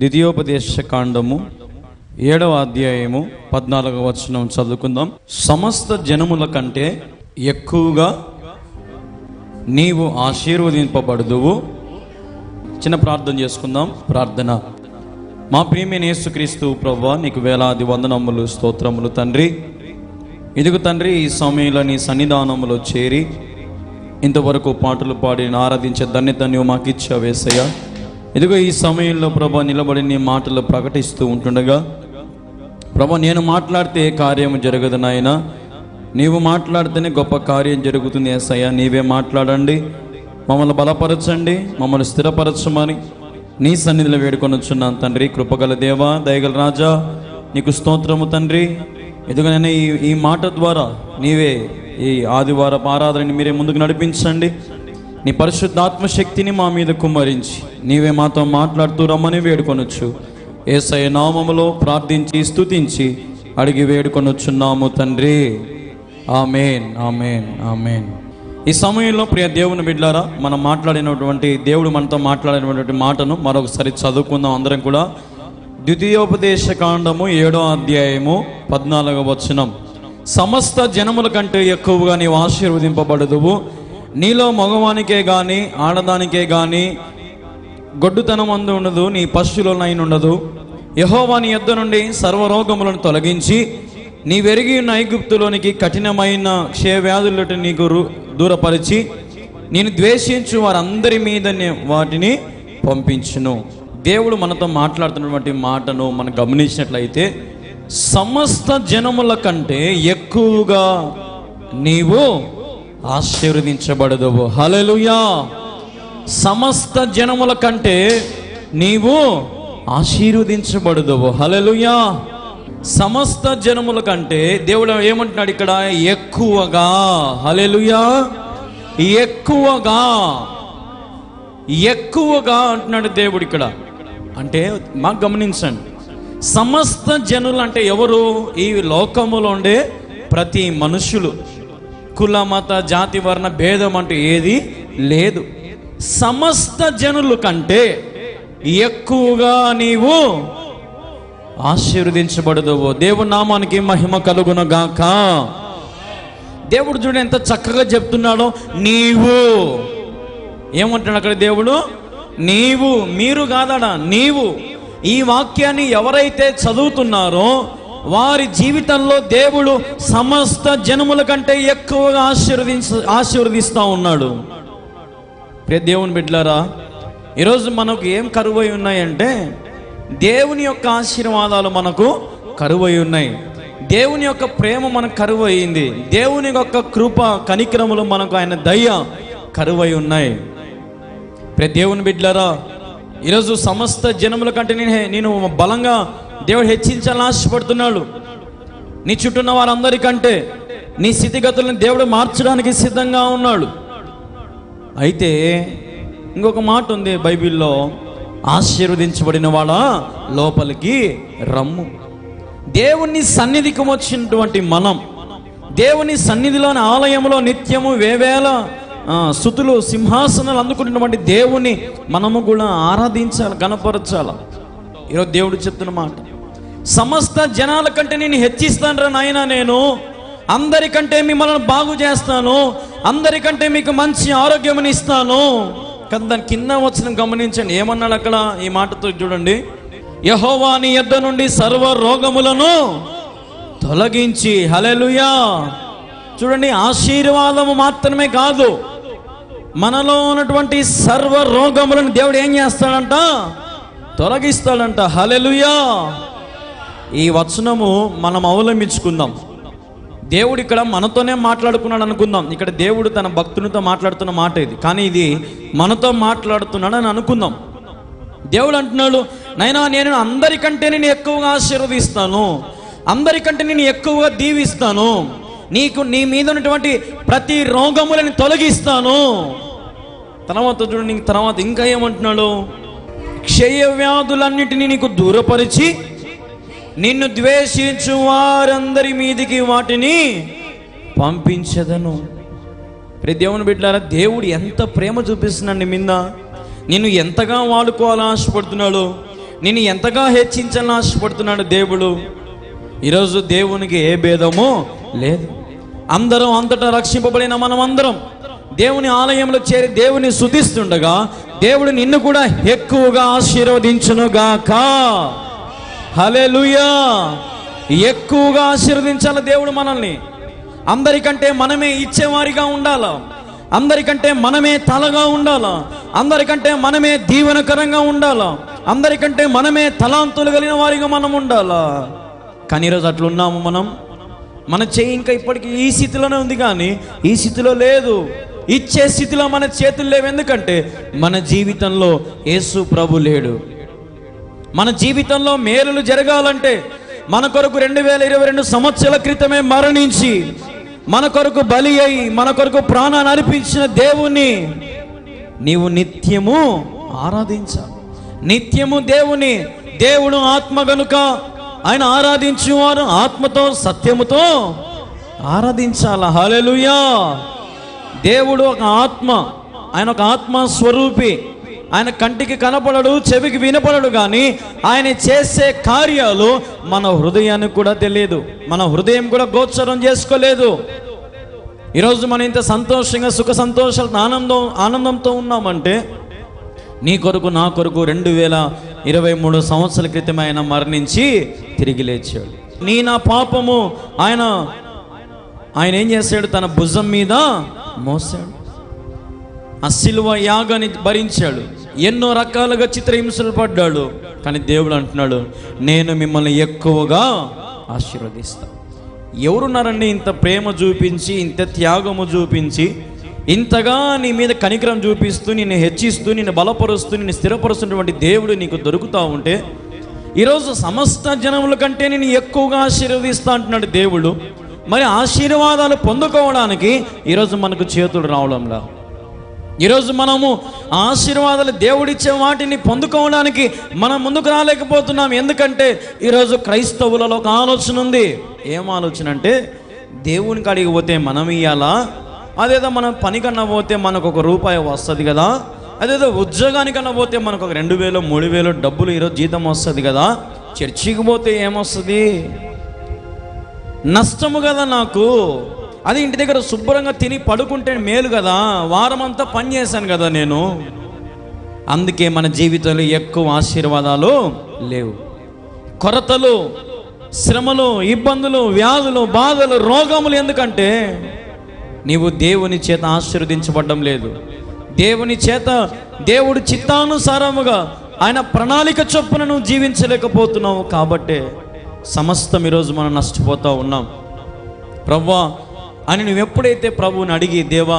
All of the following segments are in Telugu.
ద్వితీయోపదేశ కాండము 7వ అధ్యాయము 14వ వచనం చదువుకుందాం. సమస్త జనముల కంటే ఎక్కువగా నీవు ఆశీర్వదింపబడుదువు. చిన్న ప్రార్థన చేసుకుందాం. ప్రార్థన. మా ప్రియమైన యేసుక్రీస్తు ప్రభువా, నీకు వేలాది వందనములు, స్తోత్రములు తండ్రి. ఇదిగో తండ్రి, ఈ సమయంలో నీ సన్నిధానములో చేరి ఇంతవరకు పాటలు పాడి ఆరాధించే ధన్యత నీవు మాకు ఇచ్చావు యేసయ్యా. ఇదిగో ఈ సమయంలో ప్రభా నిలబడి నీ మాటలు ప్రకటిస్తూ ఉంటుండగా ప్రభా, నేను మాట్లాడితే కార్యం జరగదు నాయన, నీవు మాట్లాడితేనే గొప్ప కార్యం జరుగుతుంది యేసయ్యా. నీవే మాట్లాడండి, మమ్మల్ని బలపరచండి, మమ్మల్ని స్థిరపరచమని నీ సన్నిధిలో వేడుకొనొచ్చున్నాను తండ్రి. కృపగల దేవా, దయగల రాజా, నీకు స్తోత్రము తండ్రి. ఇదిగో నేను ఈ మాట ద్వారా నీవే ఈ ఆదివారపు ఆరాధనని మీరే ముందుకు నడిపించండి. నీ పరిశుద్ధాత్మశక్తిని మా మీద కుమ్మరించి నీవే మాతో మాట్లాడుతూ రమ్మని వేడుకొనొచ్చు. యేసయ్య నామములో ప్రార్థించి స్తుతించి అడిగి వేడుకొనొచ్చున్నాము తండ్రి. ఆమేన్, ఆమేన్, ఆమేన్. ఈ సమయంలో ప్రియ దేవుని బిడ్డలారా, మనం మాట్లాడినటువంటి దేవుడు మనతో మాట్లాడినటువంటి మాటను మరొకసారి చదువుకుందాం అందరం కూడా. ద్వితీయోపదేశ కాండము 7వ అధ్యాయము 14వ వచనం. సమస్త జనముల కంటే ఎక్కువగా నీవు ఆశీర్వదింపబడదువు. నీలో మగవానికే గాని ఆడదానికే గాని గొడ్డుతనం అందు ఉండదు, నీ పశువులనైనా ఉండదు. యెహోవా నీ యొద్ద నుండి సర్వరోగములను తొలగించి నీ వెరిగి ఉన్న ఐగుప్తులోనికి కఠినమైన క్షయవ్యాధులతో నీకు దూరపరిచి నేను ద్వేషించు వారందరి మీద వాటిని పంపించును. దేవుడు మనతో మాట్లాడుతున్నటువంటి మాటను మనం గమనించినట్లయితే, సమస్త జనముల కంటే ఎక్కువగా నీవు ఆశీర్వదించబడదువు. హల్లెలూయా. సమస్త జనముల కంటే నీవు ఆశీర్వదించబడదువు. హల్లెలూయా. సమస్త జనముల కంటే దేవుడు ఏమంటున్నాడు ఇక్కడ? ఎక్కువగా. హల్లెలూయా. ఎక్కువగా, ఎక్కువగా అంటున్నాడు దేవుడు ఇక్కడ. అంటే మాకు గమనించండి, సమస్త జనులు అంటే ఎవరు? ఈ లోకములో ఉండే ప్రతి మనుషులు. కుల మత జాతి వర్ణ భేదం అంటూ ఏది లేదు. సమస్త జనుల కంటే ఎక్కువగా నీవు ఆశీర్వదించబడదువు. దేవుని నామానికి మహిమ కలుగును గాక. దేవుడు చూడ ఎంత చక్కగా చెప్తున్నాడో. నీవు ఏమంటున్నాడు అక్కడ దేవుడు? నీవు, మీరు కాదడా, నీవు. ఈ వాక్యాన్ని ఎవరైతే చదువుతున్నారో వారి జీవితంలో దేవుడు సమస్త జనముల కంటే ఎక్కువగా ఆశీర్వదిస్తూ ఉన్నాడు. ప్రియ దేవుని బిడ్డలారా, ఈరోజు మనకు ఏం కరువై ఉన్నాయంటే, దేవుని యొక్క ఆశీర్వాదాలు మనకు కరువై ఉన్నాయి. దేవుని యొక్క ప్రేమ మనకు కరువయింది. దేవుని యొక్క కృప కనికరములు మనకు ఆయన దయ కరువై ఉన్నాయి. ప్రియ దేవుని బిడ్డలారా, ఈరోజు సమస్త జనముల కంటే నేను బలంగా దేవుడు హెచ్చించాలని ఆశపడుతున్నాడు. నీ చుట్టూ ఉన్న వారందరికంటే నీ స్థితిగతులను దేవుడు మార్చడానికి సిద్ధంగా ఉన్నాడు. అయితే ఇంకొక మాట ఉంది బైబిల్లో, ఆశీర్వదించబడిన వాడా లోపలికి రమ్ము. దేవుని సన్నిధికి వచ్చినటువంటి మనం, దేవుని సన్నిధిలోని ఆలయంలో నిత్యము వేవేల స్తుతులు సింహాసనాలు అందుకుంటున్నటువంటి దేవుని మనము కూడా ఆరాధించాలి, గణపరచాలి. ఈరోజు దేవుడు చెప్తున్న మాట, సమస్త జనాల కంటే నేను హెచ్చిస్తాను రా నాయన, నేను అందరికంటే మిమ్మల్ని బాగు చేస్తాను, అందరికంటే మీకు మంచి ఆరోగ్యం ఇస్తాను. కానీ దాని కింద వచ్చిన గమనించండి, ఏమన్నాడు అక్కడ? ఈ మాటతో చూడండి, యెహోవా నీ యొద్ద నుండి సర్వ రోగములను తొలగించి. హల్లెలూయా. చూడండి, ఆశీర్వాదము మాత్రమే కాదు, మనలో ఉన్నటువంటి సర్వ రోగములను దేవుడు ఏం చేస్తాడంట? తొలగిస్తాడంట. హల్లెలూయా. ఈ వచనము మనం అవలంబించుకుందాం. దేవుడు ఇక్కడ మనతోనే మాట్లాడుకున్నాడు అనుకుందాం. ఇక్కడ దేవుడు తన భక్తునితో మాట్లాడుతున్న మాట ఇది, కానీ ఇది మనతో మాట్లాడుతున్నాడు అని అనుకుందాం. దేవుడు అంటున్నాడు, నైనా నేను అందరికంటే నేను ఎక్కువగా ఆశీర్వదిస్తాను, అందరికంటే నేను ఎక్కువగా దీవిస్తాను, నీ మీద ఉన్నటువంటి ప్రతి రోగములను తొలగిస్తాను. తర్వాత చూడండి, తర్వాత ఇంకా ఏమంటున్నాడు? క్షయ వ్యాధులన్నిటినీ నీకు దూరపరిచి నిన్ను ద్వేషించు వారందరి మీదికి వాటిని పంపించదను. ప్రతి దేవుని బిడ్డలారా, దేవుడు ఎంత ప్రేమ చూపిస్తున్నాడు నీ మీద, నిన్ను ఎంతగా వాడుకోవాలని ఆశపడుతున్నాడు. నిన్ను ఎంతగా హెచ్చించాలని ఆశపడుతున్నాడు దేవుడు. ఈరోజు దేవునికి ఏ భేదము లేదు. అందరం అంతటా రక్షింపబడిన మనం అందరం దేవుని ఆలయంలో చేరి దేవుని స్తుతిస్తుండగా దేవుడు నిన్ను కూడా ఎక్కువగా ఆశీర్వదించునుగాక. హల్లెలూయా. ఎక్కువగా ఆశీర్వదించాలి దేవుడు మనల్ని. అందరికంటే మనమే ఇచ్చేవారిగా ఉండాలా, అందరికంటే మనమే తలగా ఉండాలా, అందరికంటే మనమే దీవెనకరంగా ఉండాలా, అందరికంటే మనమే తలాంతులు కలిగిన వారిగా మనం ఉండాలా. కానీ ఈరోజు అట్లా ఉన్నాము మనం. మన చేయి ఇంకా ఇప్పటికీ ఈ స్థితిలోనే ఉంది, కానీ ఈ స్థితిలో లేదు. ఇచ్చే స్థితిలో మన చేతులు లేవు. ఎందుకంటే మన జీవితంలో యేసు ప్రభు లేడు. మన జీవితంలో మేలులు జరగాలంటే మన కొరకు 2022 సంవత్సరాల క్రితమే మరణించి మన కొరకు బలి అయి మన కొరకు ప్రాణాన్ని అర్పించిన దేవుణ్ణి నీవు నిత్యము ఆరాధించాలి. నిత్యము దేవుని. దేవుడు ఆత్మ గనుక ఆయన ఆరాధించువారు ఆత్మతో సత్యముతో ఆరాధించాల. హల్లెలూయా. దేవుడు ఒక ఆత్మ, ఆయన ఒక ఆత్మ స్వరూపి. ఆయన కంటికి కనపడడు, చెవికి వినపడడు, కానీ ఆయన చేసే కార్యాలు మన హృదయానికి కూడా తెలియదు, మన హృదయం కూడా గోచరం చేసుకోలేదు. ఈరోజు మనం ఇంత సంతోషంగా సుఖ సంతోషాలు ఆనందంతో ఉన్నామంటే నీ కొరకు నా కొరకు 2023 సంవత్సరాల క్రితం ఆయన మరణించి తిరిగి లేచాడు. నా పాపము ఆయన ఏం చేశాడు? తన భుజం మీద మోసాడు. ఆ శిలువ యాగాన్ని భరించాడు. ఎన్నో రకాలుగా చిత్రహింసలు పడ్డాడు. కానీ దేవుడు అంటున్నాడు, నేను మిమ్మల్ని ఎక్కువగా ఆశీర్వదిస్తాను. ఎవరున్నారండి ఇంత ప్రేమ చూపించి, ఇంత త్యాగము చూపించి, ఇంతగా నీ మీద కనికరం చూపిస్తూ, నిన్ను హెచ్చిస్తూ, నిన్ను బలపరుస్తూ, నిన్ను స్థిరపరుస్తున్నటువంటి దేవుడు నీకు దొరుకుతూ ఉంటే, ఈరోజు సమస్త జనముల కంటే నేను ఎక్కువగా ఆశీర్వదిస్తా అంటున్నాడు దేవుడు. మరి ఆశీర్వాదాలు పొందుకోవడానికి ఈరోజు మనకు చేతులు రావడంలా. ఈరోజు మనము ఆశీర్వాదాలు దేవుడిచ్చే వాటిని పొందుకోవడానికి మనం ముందుకు రాలేకపోతున్నాం. ఎందుకంటే ఈరోజు క్రైస్తవులలో ఒక ఆలోచన ఉంది. ఏం ఆలోచన అంటే, దేవునికి అడిగిపోతే మనం ఇవ్వాలా, అదేదో మనం పనికన్నా పోతే మనకు ₹1 వస్తుంది కదా, అదేదో ఉద్యోగానికన్నా పోతే మనకు ఒక 2000 3000 డబ్బులు ఈరోజు జీతం వస్తుంది కదా, చర్చికి పోతే ఏమొస్తుంది, నష్టము కదా నాకు, అది ఇంటి దగ్గర శుభ్రంగా తిని పడుకుంటే మేలు కదా, వారమంతా పని చేశాను కదా నేను. అందుకే మన జీవితంలో ఎక్కువ ఆశీర్వాదాలు లేవు. కొరతలు, శ్రమలు, ఇబ్బందులు, వ్యాధులు, బాధలు, రోగములు. ఎందుకంటే నీవు దేవుని చేత ఆశీర్వదించబడడం లేదు. దేవుని చేత, దేవుడి చిత్తానుసారముగా ఆయన ప్రణాళిక చొప్పున నువ్వు జీవించలేకపోతున్నావు. కాబట్టే సమస్తం ఈరోజు మనం నష్టపోతూ ఉన్నాం. ప్రభువా అని నువ్వు ఎప్పుడైతే ప్రభువుని అడిగి, దేవా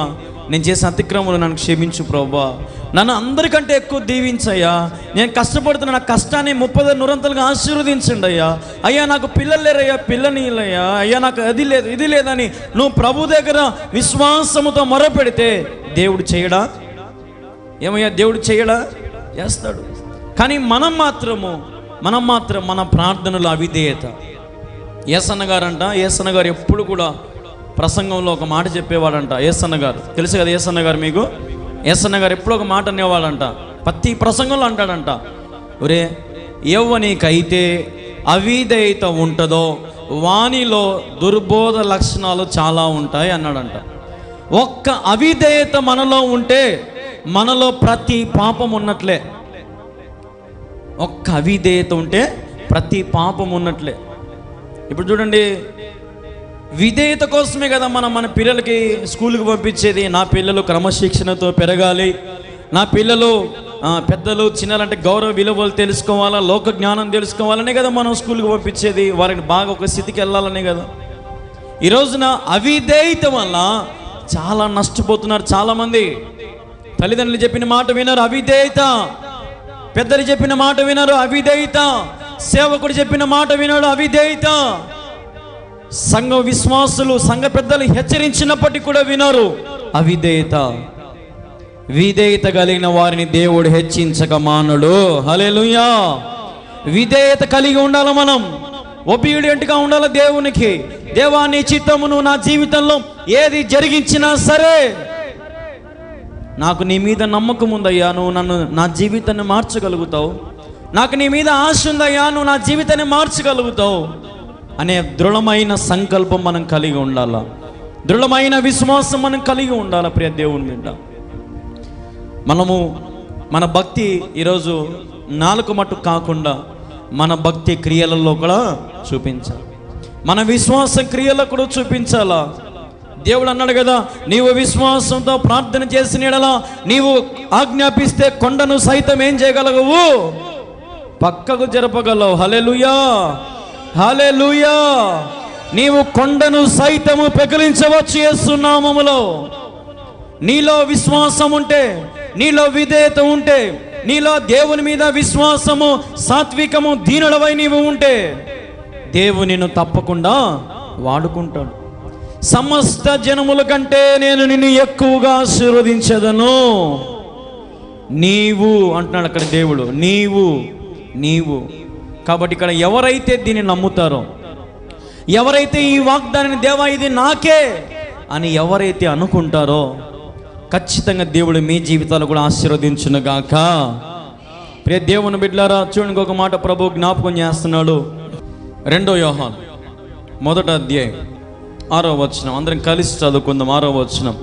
నేను చేసే అతిక్రమములు నన్ను క్షమించు ప్రభువా, నన్ను అందరికంటే ఎక్కువ దీవించయ్యా, నేను కష్టపడుతున్న నా కష్టాన్ని 30 నూరంతలుగా ఆశీర్వదించండి అయ్యా, అయ్యా నాకు పిల్లలు లేరయ్యా, పిల్లనియ్యా, అయ్యా నాకు అది లేదు ఇది లేదని నువ్వు ప్రభు దగ్గర విశ్వాసముతో మొరపెడితే దేవుడు చేయడా? ఏమయ్యా దేవుడు చేయడా? చేస్తాడు. కానీ మనం మాత్రం మన ప్రార్థనలో అవిధేయత. యేసన్న గారు ఎప్పుడు కూడా ప్రసంగంలో ఒక మాట చెప్పేవాడంట. యేసన్న గారు తెలుసు కదా, యేసన్న గారు మీకు. యేసన్న గారు ఎప్పుడు ఒక మాట అనేవాడంట, ప్రతి ప్రసంగంలో అంటాడంట, ఒరే యవ్వనికైతే అవిధేయత ఉంటుందో వానిలో దుర్బోధ లక్షణాలు చాలా ఉంటాయి అన్నాడంట. ఒక్క అవిధేయత మనలో ఉంటే మనలో ప్రతి పాపం ఉన్నట్లే. ఒక్క అవిధేయత ఉంటే ప్రతి పాపం ఉన్నట్లే. ఇప్పుడు చూడండి, విధేయత కోసమే కదా మన పిల్లలకి స్కూల్కి పంపించేది. నా పిల్లలు క్రమశిక్షణతో పెరగాలి, నా పిల్లలు పెద్దలు చిన్నలంటే గౌరవ విలువలు తెలుసుకోవాలా, లోక జ్ఞానం తెలుసుకోవాలనే కదా మనం స్కూల్కి పంపించేది. వారిని బాగా ఒక స్థితికి వెళ్ళాలనే కదా. ఈ రోజున అవిధేయత వల్ల చాలా నష్టపోతున్నారు చాలామంది. తల్లిదండ్రులు చెప్పిన మాట వినరు, అవిధేయత. పెద్దలు చెప్పిన మాట వినరు, అవిధేయత. సేవకుడు చెప్పిన మాట వినడు, అవిధేయత. సంఘ విశ్వాసులు, సంఘ పెద్దలు హెచ్చరించినప్పటికీ కూడా వినరు, అవిధేయత. విధేయత కలిగిన వారిని దేవుడు హెచ్చించక మానడు. హల్లెలూయా. విధేయత కలిగి ఉండాలి మనం, ఒబీడియంట్గా ఉండాలి దేవునికి. దేవా నీ చిత్తమును నా జీవితంలో ఏది జరిగించినా సరే నాకు నీ మీద నమ్మకం ఉందయ్యా, నువ్వు నా జీవితాన్ని మార్చగలుగుతావు, నాకు నీ మీద ఆశ ఉందయ్యా, నువ్వు నా జీవితాన్ని మార్చగలుగుతావు అనే దృఢమైన సంకల్పం మనం కలిగి ఉండాలా, దృఢమైన విశ్వాసం మనం కలిగి ఉండాలా. ప్రియ దేవుని బిడ్డ, మనము మన భక్తి ఈరోజు నాలుగు మట్టు కాకుండా మన భక్తి క్రియలలో కూడా చూపించాలి, మన విశ్వాస క్రియలో కూడా చూపించాలా. దేవుడు అన్నాడు కదా, నీవు విశ్వాసంతో ప్రార్థన చేసిన యెడల నీవు ఆజ్ఞాపిస్తే కొండను సైతం ఏం చేయగలవు, పక్కకు జరపగలవు. హల్లెలూయా, హల్లెలూయా. నీవు కొండను సైతము పెకిలించవచ్చు యేసు నామములో. నీలో విశ్వాసం ఉంటే, నీలో విధేయత ఉంటే, నీలో దేవుని మీద విశ్వాసము, సాత్వికము, దీనుడవై నీవు ఉంటే దేవుడు నిన్ను తప్పకుండా వాడుకుంటాడు. సమస్త జనముల కంటే నేను నిన్ను ఎక్కువగా ఆశీర్వదించదను. నీవు అంటున్నాడు అక్కడ దేవుడు, నీవు. కాబట్టి ఇక్కడ ఎవరైతే దీన్ని నమ్ముతారో, ఎవరైతే ఈ వాగ్దానాన్ని దేవా ఇది నాకే అని ఎవరైతే అనుకుంటారో ఖచ్చితంగా దేవుడు మీ జీవితాలు కూడా ఆశీర్వదించునుగాక. ప్రియ దేవుని బిడ్డలారా, చూడండి ఒక మాట ప్రభు జ్ఞాపకం చేస్తున్నాడు. 2 యోహాను 1వ అధ్యాయం 6వ వచనం, అందరం కలిసి చదువుకుందాం. 6వ వచనం,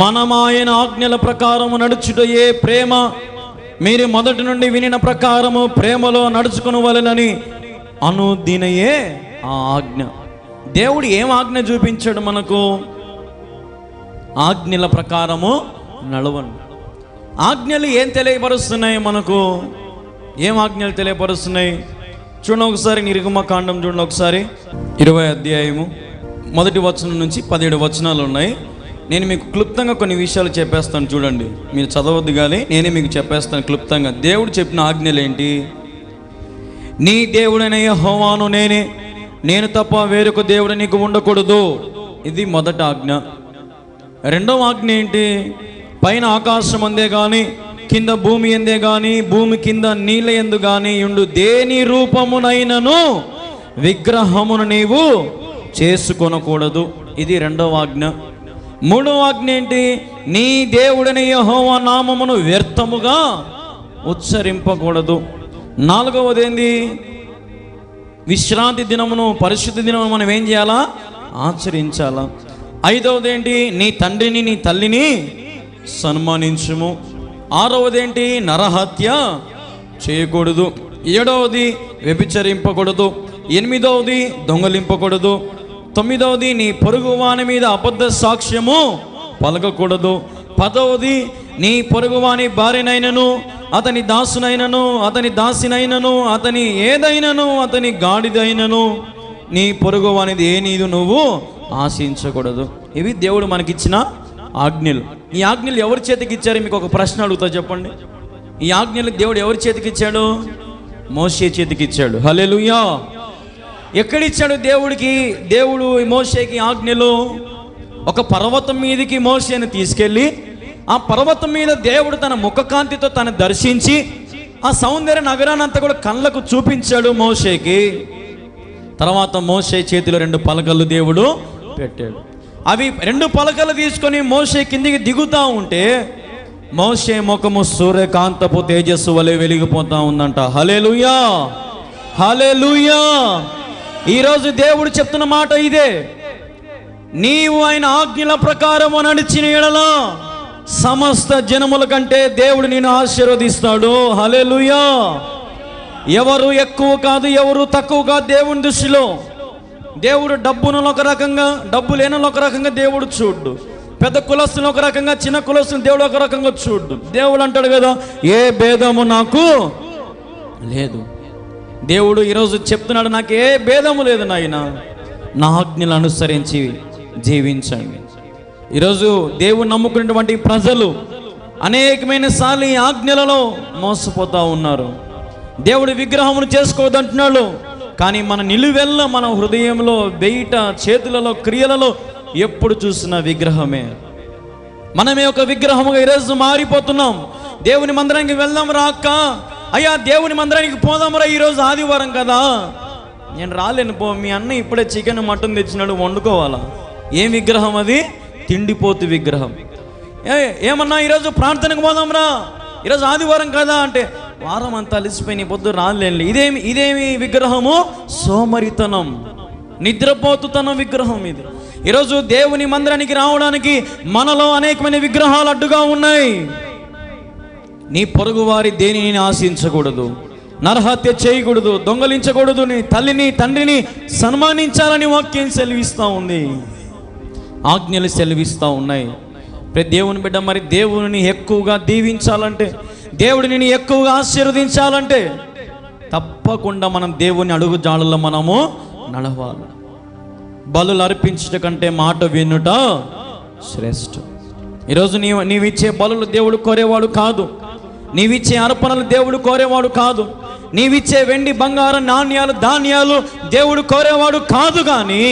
మనం ఆయన ఆజ్ఞల ప్రకారము నడుచుటయే ప్రేమ, మీరు మొదటి నుండి వినిన ప్రకారము ప్రేమలో నడుచుకునవలెనని అనుదినయే ఆ ఆజ్ఞ. దేవుడు ఏం ఆజ్ఞ చూపించాడు మనకు? ఆజ్ఞల ప్రకారము నడవండి. ఆజ్ఞలు ఏం తెలియపరుస్తున్నాయి మనకు? ఏం ఆజ్ఞలు తెలియపరుస్తున్నాయి? చూడండి ఒకసారి నిర్గమకాండం చూడండి ఒకసారి, 20వ అధ్యాయము 1వ వచనం నుంచి 17 వచనాలు ఉన్నాయి. నేను మీకు క్లుప్తంగా కొన్ని విషయాలు చెప్పేస్తాను, చూడండి. మీరు చదవద్దు కానీ నేనే మీకు చెప్పేస్తాను క్లుప్తంగా. దేవుడు చెప్పిన ఆజ్ఞలు ఏంటి? నీ దేవుడైన యెహోవాను నేనే, నేను తప్ప వేరొక దేవుడు నీకు ఉండకూడదు. ఇది మొదటి ఆజ్ఞ. రెండవ ఆజ్ఞ ఏంటి? పైన ఆకాశం అందే కానీ, కింద భూమి ఎందే కానీ, భూమి కింద నీళ్ళ ఎందు కానీ ఉండు దేని రూపమునైనను విగ్రహమును నీవు చేసుకొనకూడదు. ఇది రెండవ ఆజ్ఞ. మూడవ ఆజ్ఞ ఏంటి? నీ దేవుడని యెహోవా నామమును వ్యర్థముగా ఉచ్చరింపకూడదు. నాలుగవది ఏంది? విశ్రాంతి దినమును, పరిశుద్ధ దినమును మనం ఏం చేయాలా? ఆచరించాలా. ఐదవది ఏంటి? నీ తండ్రిని నీ తల్లిని సన్మానించుము. ఆరవది ఏంటి? నరహత్య చేయకూడదు. ఏడవది వ్యభిచరింపకూడదు. ఎనిమిదవది దొంగలింపకూడదు. తొమ్మిదవది నీ పొరుగు వాని మీద అబద్ధ సాక్ష్యము పలకకూడదు. 10వది నీ పొరుగువాని భార్యనైనను, అతని దాసునైనను, అతని దాసినైనను, అతని ఏదైనను, అతని గాడిదైనను, నీ పొరుగువానిది ఏ నీదు నువ్వు ఆశించకూడదు. ఇవి దేవుడు మనకిచ్చిన ఆజ్ఞలు. ఈ ఆజ్ఞలు ఎవరి చేతికి ఇచ్చారు? మీకు ఒక ప్రశ్న అడుగుతా, చెప్పండి. ఈ ఆజ్ఞలు దేవుడు ఎవరి చేతికి ఇచ్చాడు? మోషే చేతికి ఇచ్చాడు. హల్లెలూయా. ఎక్కడిచ్చాడు దేవుడికి? దేవుడు మోషేకి ఆజ్ఞలు ఒక పర్వతం మీదకి మోషేని తీసుకెళ్ళి, ఆ పర్వతం మీద దేవుడు తన ముఖకాంతితో తను దర్శించి ఆ సౌందర్య నగరాన్ని అంతా కూడా కళ్ళకు చూపించాడు మోషేకి. తర్వాత మోషే చేతిలో 2 పలకలు దేవుడు పెట్టాడు. అవి 2 పలకలు తీసుకొని మోషే కిందికి దిగుతూ ఉంటే మోషే ముఖము సూర్యకాంతపు తేజస్సు వలె వెలిగిపోతా ఉందంట. హల్లెలూయా, హల్లెలూయా. ఈరోజు దేవుడు చెప్తున్న మాట ఇదే. నీవు ఆయన ఆజ్ఞల ప్రకారము నడిచిన యెడల సమస్త జనముల కంటే దేవుడు నిన్ను ఆశీర్వదిస్తాడు. హల్లెలూయా. ఎవరు ఎక్కువ కాదు, ఎవరు తక్కువ కాదు దేవుని దృష్టిలో. దేవుడు డబ్బును ఒక రకంగా, డబ్బు లేని ఒక రకంగా దేవుడు చూడు. పెద్ద కులస్తుని ఒక రకంగా, చిన్న కులస్తుని దేవుడు ఒక రకంగా చూడు. దేవుడు అంటాడు కదా, ఏ భేదము నాకు లేదు. దేవుడు ఈరోజు చెప్తున్నాడు, నాకు ఏ భేదము లేదు నాయన, నా ఆజ్ఞలు అనుసరించి జీవించండి. ఈరోజు దేవుడు నమ్ముకున్నటువంటి ప్రజలు అనేకమైన సార్లు ఈ ఆజ్ఞలలో మోసపోతూ ఉన్నారు. దేవుడు విగ్రహమును చేసుకోవద్దంటున్నాడు, కానీ మన నిలువెల్ల మన హృదయంలో, బయట, చేతులలో, క్రియలలో ఎప్పుడు చూసినా విగ్రహమే. మనమే ఒక విగ్రహముగా ఈరోజు మారిపోతున్నాం. దేవుని మందిరానికి వెళ్దాం రా అక్క, అయ్యా దేవుని మందిరానికి పోదాం రా, ఈరోజు ఆదివారం కదా. నేను రాలేను పో, మీ అన్న ఇప్పుడే చికెన్ మటన్ తెచ్చినాడు, వండుకోవాలా. ఏం విగ్రహం అది? తిండిపోతు విగ్రహం. ఏమన్నా ఈరోజు ప్రార్థనకు పోదాం రా, ఈరోజు ఆదివారం కదా అంటే వారం అంతా అలిసిపోయి నీ పొద్దు రాలేండి. ఇదేమి విగ్రహము? సోమరితనం, నిద్రపోతుతనం విగ్రహం ఇది. ఈరోజు దేవుని మందిరానికి రావడానికి మనలో అనేకమైన విగ్రహాలు అడ్డుగా ఉన్నాయి. నీ పొరుగు వారి దేనిని ఆశించకూడదు, నరహత్య చేయకూడదు, దొంగలించకూడదు, నీ తల్లిని తండ్రిని సన్మానించాలని వాక్యం సెలవిస్తూ ఉంది, ఆజ్ఞలు సెలవిస్తూ ఉన్నాయి. ప్రతి దేవుని బిడ్డ మరి దేవుని ఎక్కువగా దీవించాలంటే, దేవుడిని ఎక్కువగా ఆశీర్వదించాలంటే తప్పకుండా మనం దేవుని అడుగు జాడల్లో మనము నడవాలి. బలులు అర్పించుట కంటే మాట వినుట శ్రేష్టం. ఈరోజు నీవిచ్చే బలులు దేవుడు కోరేవాడు కాదు, నీవిచ్చే అర్పణలు దేవుడు కోరేవాడు కాదు, నీవిచ్చే వెండి బంగారం నాణ్యాలు ధాన్యాలు దేవుడు కోరేవాడు కాదు. కానీ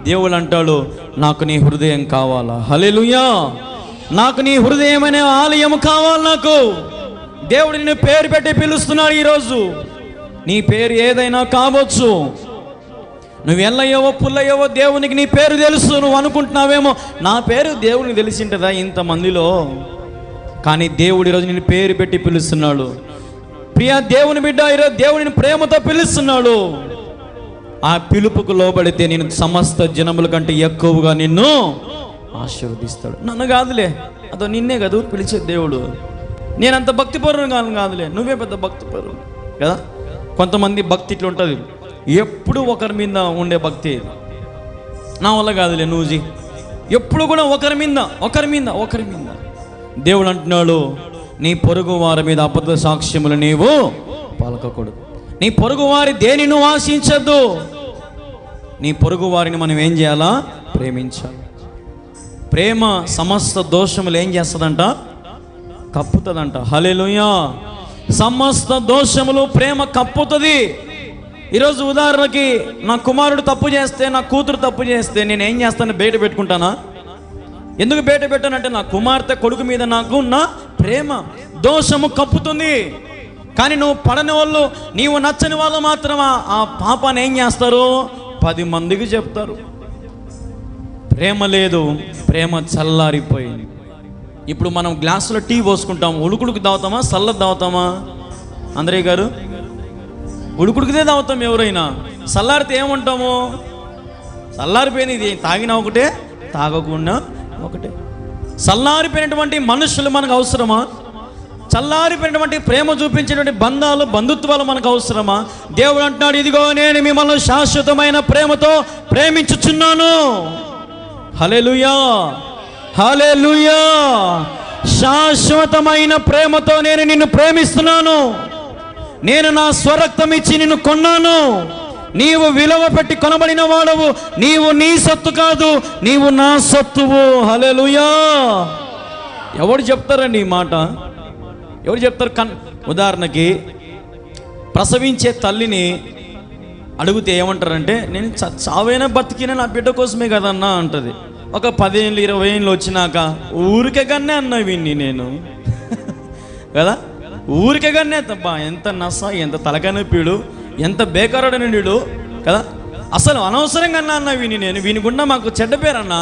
దేవుడు అంటాడు, నాకు నీ హృదయం కావాలా? హల్లెలూయా. నాకు నీ హృదయం అనే ఆలయం కావాలి. నాకు దేవుడు నిన్ను పేరు పెట్టి పిలుస్తున్నాడు. ఈరోజు నీ పేరు ఏదైనా కావచ్చు, నువ్వు ఎల్లయ్యవో పుల్లయ్యవో దేవునికి నీ పేరు తెలుసు. నువ్వు అనుకుంటున్నావేమో నా పేరు దేవునికి తెలిసింటదా ఇంతమందిలో? కానీ దేవుడు ఈరోజు నిన్ను పేరు పెట్టి పిలుస్తున్నాడు. ప్రియ దేవుని బిడ్డ, ఈరోజు దేవుడిని ప్రేమతో పిలుస్తున్నాడు. ఆ పిలుపుకు లోబడితే నేను సమస్త జనముల కంటే ఎక్కువగా నిన్ను ఆశీర్వదిస్తాడు. నన్ను కాదులే, అదో నిన్నే కదా పిలిచే దేవుడు. నేనంత భక్తిపరుడు కాదులే, నువ్వే పెద్ద భక్తిపరుడు కదా. కొంతమంది భక్తి ఇట్లా ఉంటుంది, ఎప్పుడు ఒకరి మీద ఉండే భక్తి. నా వల్ల కాదులే నువ్వు ఎప్పుడు కూడా ఒకరి మీద. దేవుడు అంటున్నాడు, నీ పొరుగు వారి మీద అబద్ధ సాక్ష్యములు నీవు పలకకూడదు. నీ పొరుగు వారి దేని నువ్వు ఆశించద్దు. నీ పొరుగు వారిని మనం ఏం చేయాలా? ప్రేమించాలి. ప్రేమ సమస్త దోషములు ఏం చేస్తుందంట? కప్పుతుందంట. హల్లెలూయా. సమస్త దోషములు ప్రేమ కప్పుతుంది. ఈరోజు ఉదాహరణకి నా కుమారుడు తప్పు చేస్తే, నా కూతురు తప్పు చేస్తే నేను ఏం చేస్తాను? బయట పెట్టుకుంటానా? ఎందుకు బయట పెట్టానంటే నా కుమార్తె కొడుకు మీద నాకు ఉన్న ప్రేమ దోషము కప్పుతుంది. కానీ నువ్వు పడని వాళ్ళు, నీవు నచ్చని వాళ్ళు మాత్రం ఆ పాపాన్ని ఏం చేస్తారు? 10 మందికి చెప్తారు. ప్రేమ లేదు, ప్రేమ చల్లారిపోయింది. ఇప్పుడు మనం గ్లాసులో టీ పోసుకుంటాం, ఉడుకుడుకు తాగుతామా చల్లది తాగుతామా? అందరయ్య గారు, ఉడుకుడికిదే తాగుతాం. ఎవరైనా చల్లారితే ఏమంటాము? చల్లారిపోయింది, ఇది తాగినా ఒకటే తాగకుండా ఒకటే. చల్లారిపోయినటువంటి మనుషులు మనకు అవసరమా? చల్లారిపోయినటువంటి ప్రేమ చూపించేటువంటి బంధాలు బంధుత్వాలు మనకు అవసరమా? దేవుడు అంటున్నాడు, ఇదిగో నేను మిమ్మల్ని శాశ్వతమైన ప్రేమతో ప్రేమించుచున్నాను. హల్లెలూయా, హల్లెలూయా. శాశ్వతమైన ప్రేమతో నేను నిన్ను ప్రేమిస్తున్నాను. నేను నా స్వరక్తం ఇచ్చి నిన్ను కొన్నాను. నీవు విలువ పెట్టి కొనబడిన వాడవు. నీవు నీ సొత్తు కాదు, నీవు నా సొత్తువు. హల్లెలూయా. ఎవరు చెప్తారండి ఈ మాట? ఎవరు చెప్తారు? ఉదాహరణకి ప్రసవించే తల్లిని అడిగితే ఏమంటారంటే, నేను చావైనా బతికినా నా బిడ్డ కోసమే కదన్నా అంటది. ఒక 10 ఏళ్ళు 20 ఏళ్ళు వచ్చినాక ఊరికే కన్నా అన్నా విన్ని నేను కదా, ఊరికే కన్నా తప్ప ఎంత నస, ఎంత తలకనొప్పిడు, ఎంత బేకారుడనుడు కదా. అసలు అనవసరంగా అన్నా విని నేను వినికుండా మాకు చెడ్డ పేరన్నా.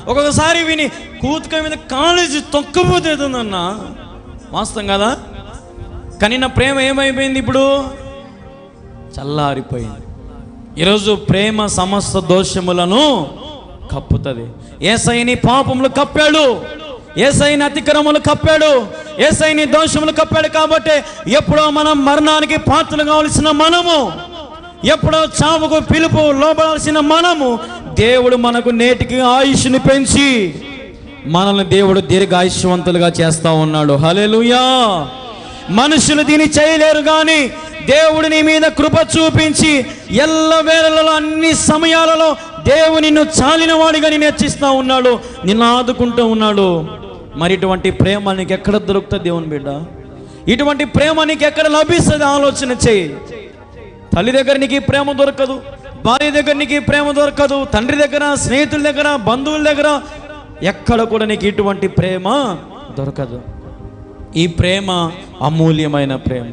ఒక్కొక్కసారి విని కూతుక మీద కాలేజీ తొక్కపోతేదన్నా. వాస్తవం కదా. కానీ నా ప్రేమ ఏమైపోయింది? ఇప్పుడు చల్లారిపోయింది. ఈరోజు ప్రేమ సమస్త దోషములను కప్పుతుంది. యేసయ్యని పాపములు కప్పాడు, యేసయ్యని అతిక్రమములు కప్పాడు, యేసయ్యని దోషములు కప్పాడు. కాబట్టి ఎప్పుడో మనం మరణానికి పాత్రలు కావలసిన మనము, ఎప్పుడో చావుకు పిలుపు లోబడాల్సిన మనము, దేవుడు మనకు నేటికి ఆయుష్ని పెంచి మనల్ని దేవుడు దీర్ఘాయుష్వంతులుగా చేస్తా ఉన్నాడు. హల్లెలూయా. మనుషులు దీన్ని చేయలేరు, కానీ దేవుడు నీ మీద కృప చూపించి ఎల్ల వేళలలో అన్ని సమయాలలో దేవుడు నిన్ను చాలిన వాడిగా నిన్ను హెచ్చిస్తూ ఉన్నాడు, నిన్ను ఆదుకుంటూ ఉన్నాడు. మరి ఇటువంటి ప్రేమ నీకు ఎక్కడ దొరుకుతుంది దేవుని బిడ్డ? ఇటువంటి ప్రేమ నీకు ఎక్కడ లభిస్తుంది? ఆలోచన చేయి. తల్లి దగ్గర నీకు ప్రేమ దొరకదు, భార్య దగ్గర నీకు ప్రేమ దొరకదు, తండ్రి దగ్గర, స్నేహితుల దగ్గర, బంధువుల దగ్గర ఎక్కడ కూడా నీకు ఇటువంటి ప్రేమ దొరకదు. ఈ ప్రేమ అమూల్యమైన ప్రేమ,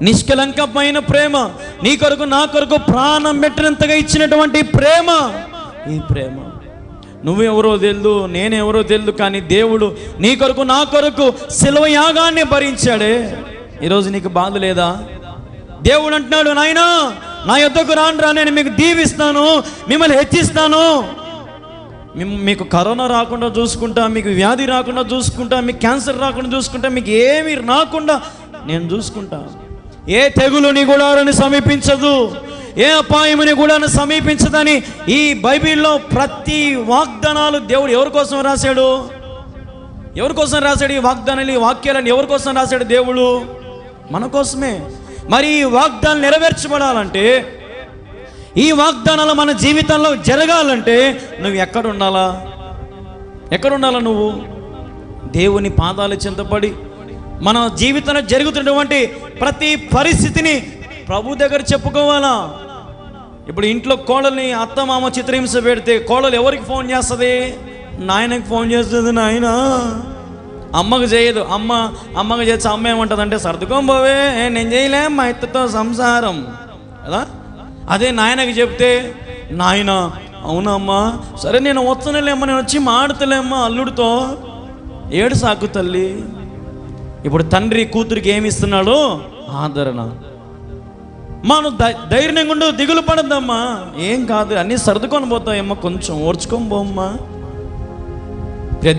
నిష్కలంకమైన ప్రేమ, నీ కొరకు నా కొరకు ప్రాణం పెట్టినంతగా ఇచ్చినటువంటి ప్రేమ. ఈ ప్రేమ నువ్వెవరో తెలియదు, నేనెవరో తెలియదు, కానీ దేవుడు నీ కొరకు నా కొరకు శిలువ యాగాన్ని భరించాడే. ఈరోజు నీకు బాధ లేదా? దేవుడు అంటున్నాడు, నాయనా నా యొద్దకు రాండ్రా, నేను మీకు దీవిస్తాను, మిమ్మల్ని హెచ్చిస్తాను, మీకు కరోనా రాకుండా చూసుకుంటా, మీకు వ్యాధి రాకుండా చూసుకుంటా, మీకు క్యాన్సర్ రాకుండా చూసుకుంటా, మీకు ఏమి రాకుండా నేను చూసుకుంటా. ఏ తెగులు నీ గుడారాన్ని సమీపించదు, ఏ అపాయముని గుడాన్ని సమీపించదని ఈ బైబిల్లో ప్రతి వాగ్దానాలు దేవుడు ఎవరి కోసం రాశాడు? ఎవరి కోసం రాశాడు ఈ వాగ్దానాలు, ఈ వాక్యాలను ఎవరి కోసం రాశాడు దేవుడు? మన కోసమే. మరి ఈ వాగ్దానాలు నెరవేర్చబడాలంటే, ఈ వాగ్దానాలు మన జీవితంలో జరగాలంటే నువ్వు ఎక్కడ ఉండాలా? నువ్వు దేవుని పాదాల చెంతపడి మన జీవితంలో జరుగుతున్నటువంటి ప్రతి పరిస్థితిని ప్రభు దగ్గర చెప్పుకోవాలా. ఇప్పుడు ఇంట్లో కోడల్ని అత్త మామ చిత్రహింస పెడితే కోడలు ఎవరికి ఫోన్ చేస్తుంది? నాయనకి ఫోన్ చేస్తుంది. నాయన అమ్మకు చేయదు. అమ్మకు చేసి అమ్మ ఏమంటుంది అంటే, సర్దుకోబోవే, నేను చేయలే మా ఇత్తతో సంసారం కదా. అదే నాయనకి చెప్తే, నాయన అవునమ్మా, సరే నేను వస్తున్నాలేమ్మా, నేను వచ్చి మాడుతలేమ్మా అల్లుడితో, ఏడు సాకు తల్లి. ఇప్పుడు తండ్రి కూతురికి ఏమి ఇస్తున్నాడు? ఆదరణ. మనం ధైర్యంగా ఉండు, దిగులు పడద్దమ్మా, ఏం కాదు, అన్నీ సర్దుకొని పోతాయమ్మా, కొంచెం ఓర్చుకొని పోమ్మా.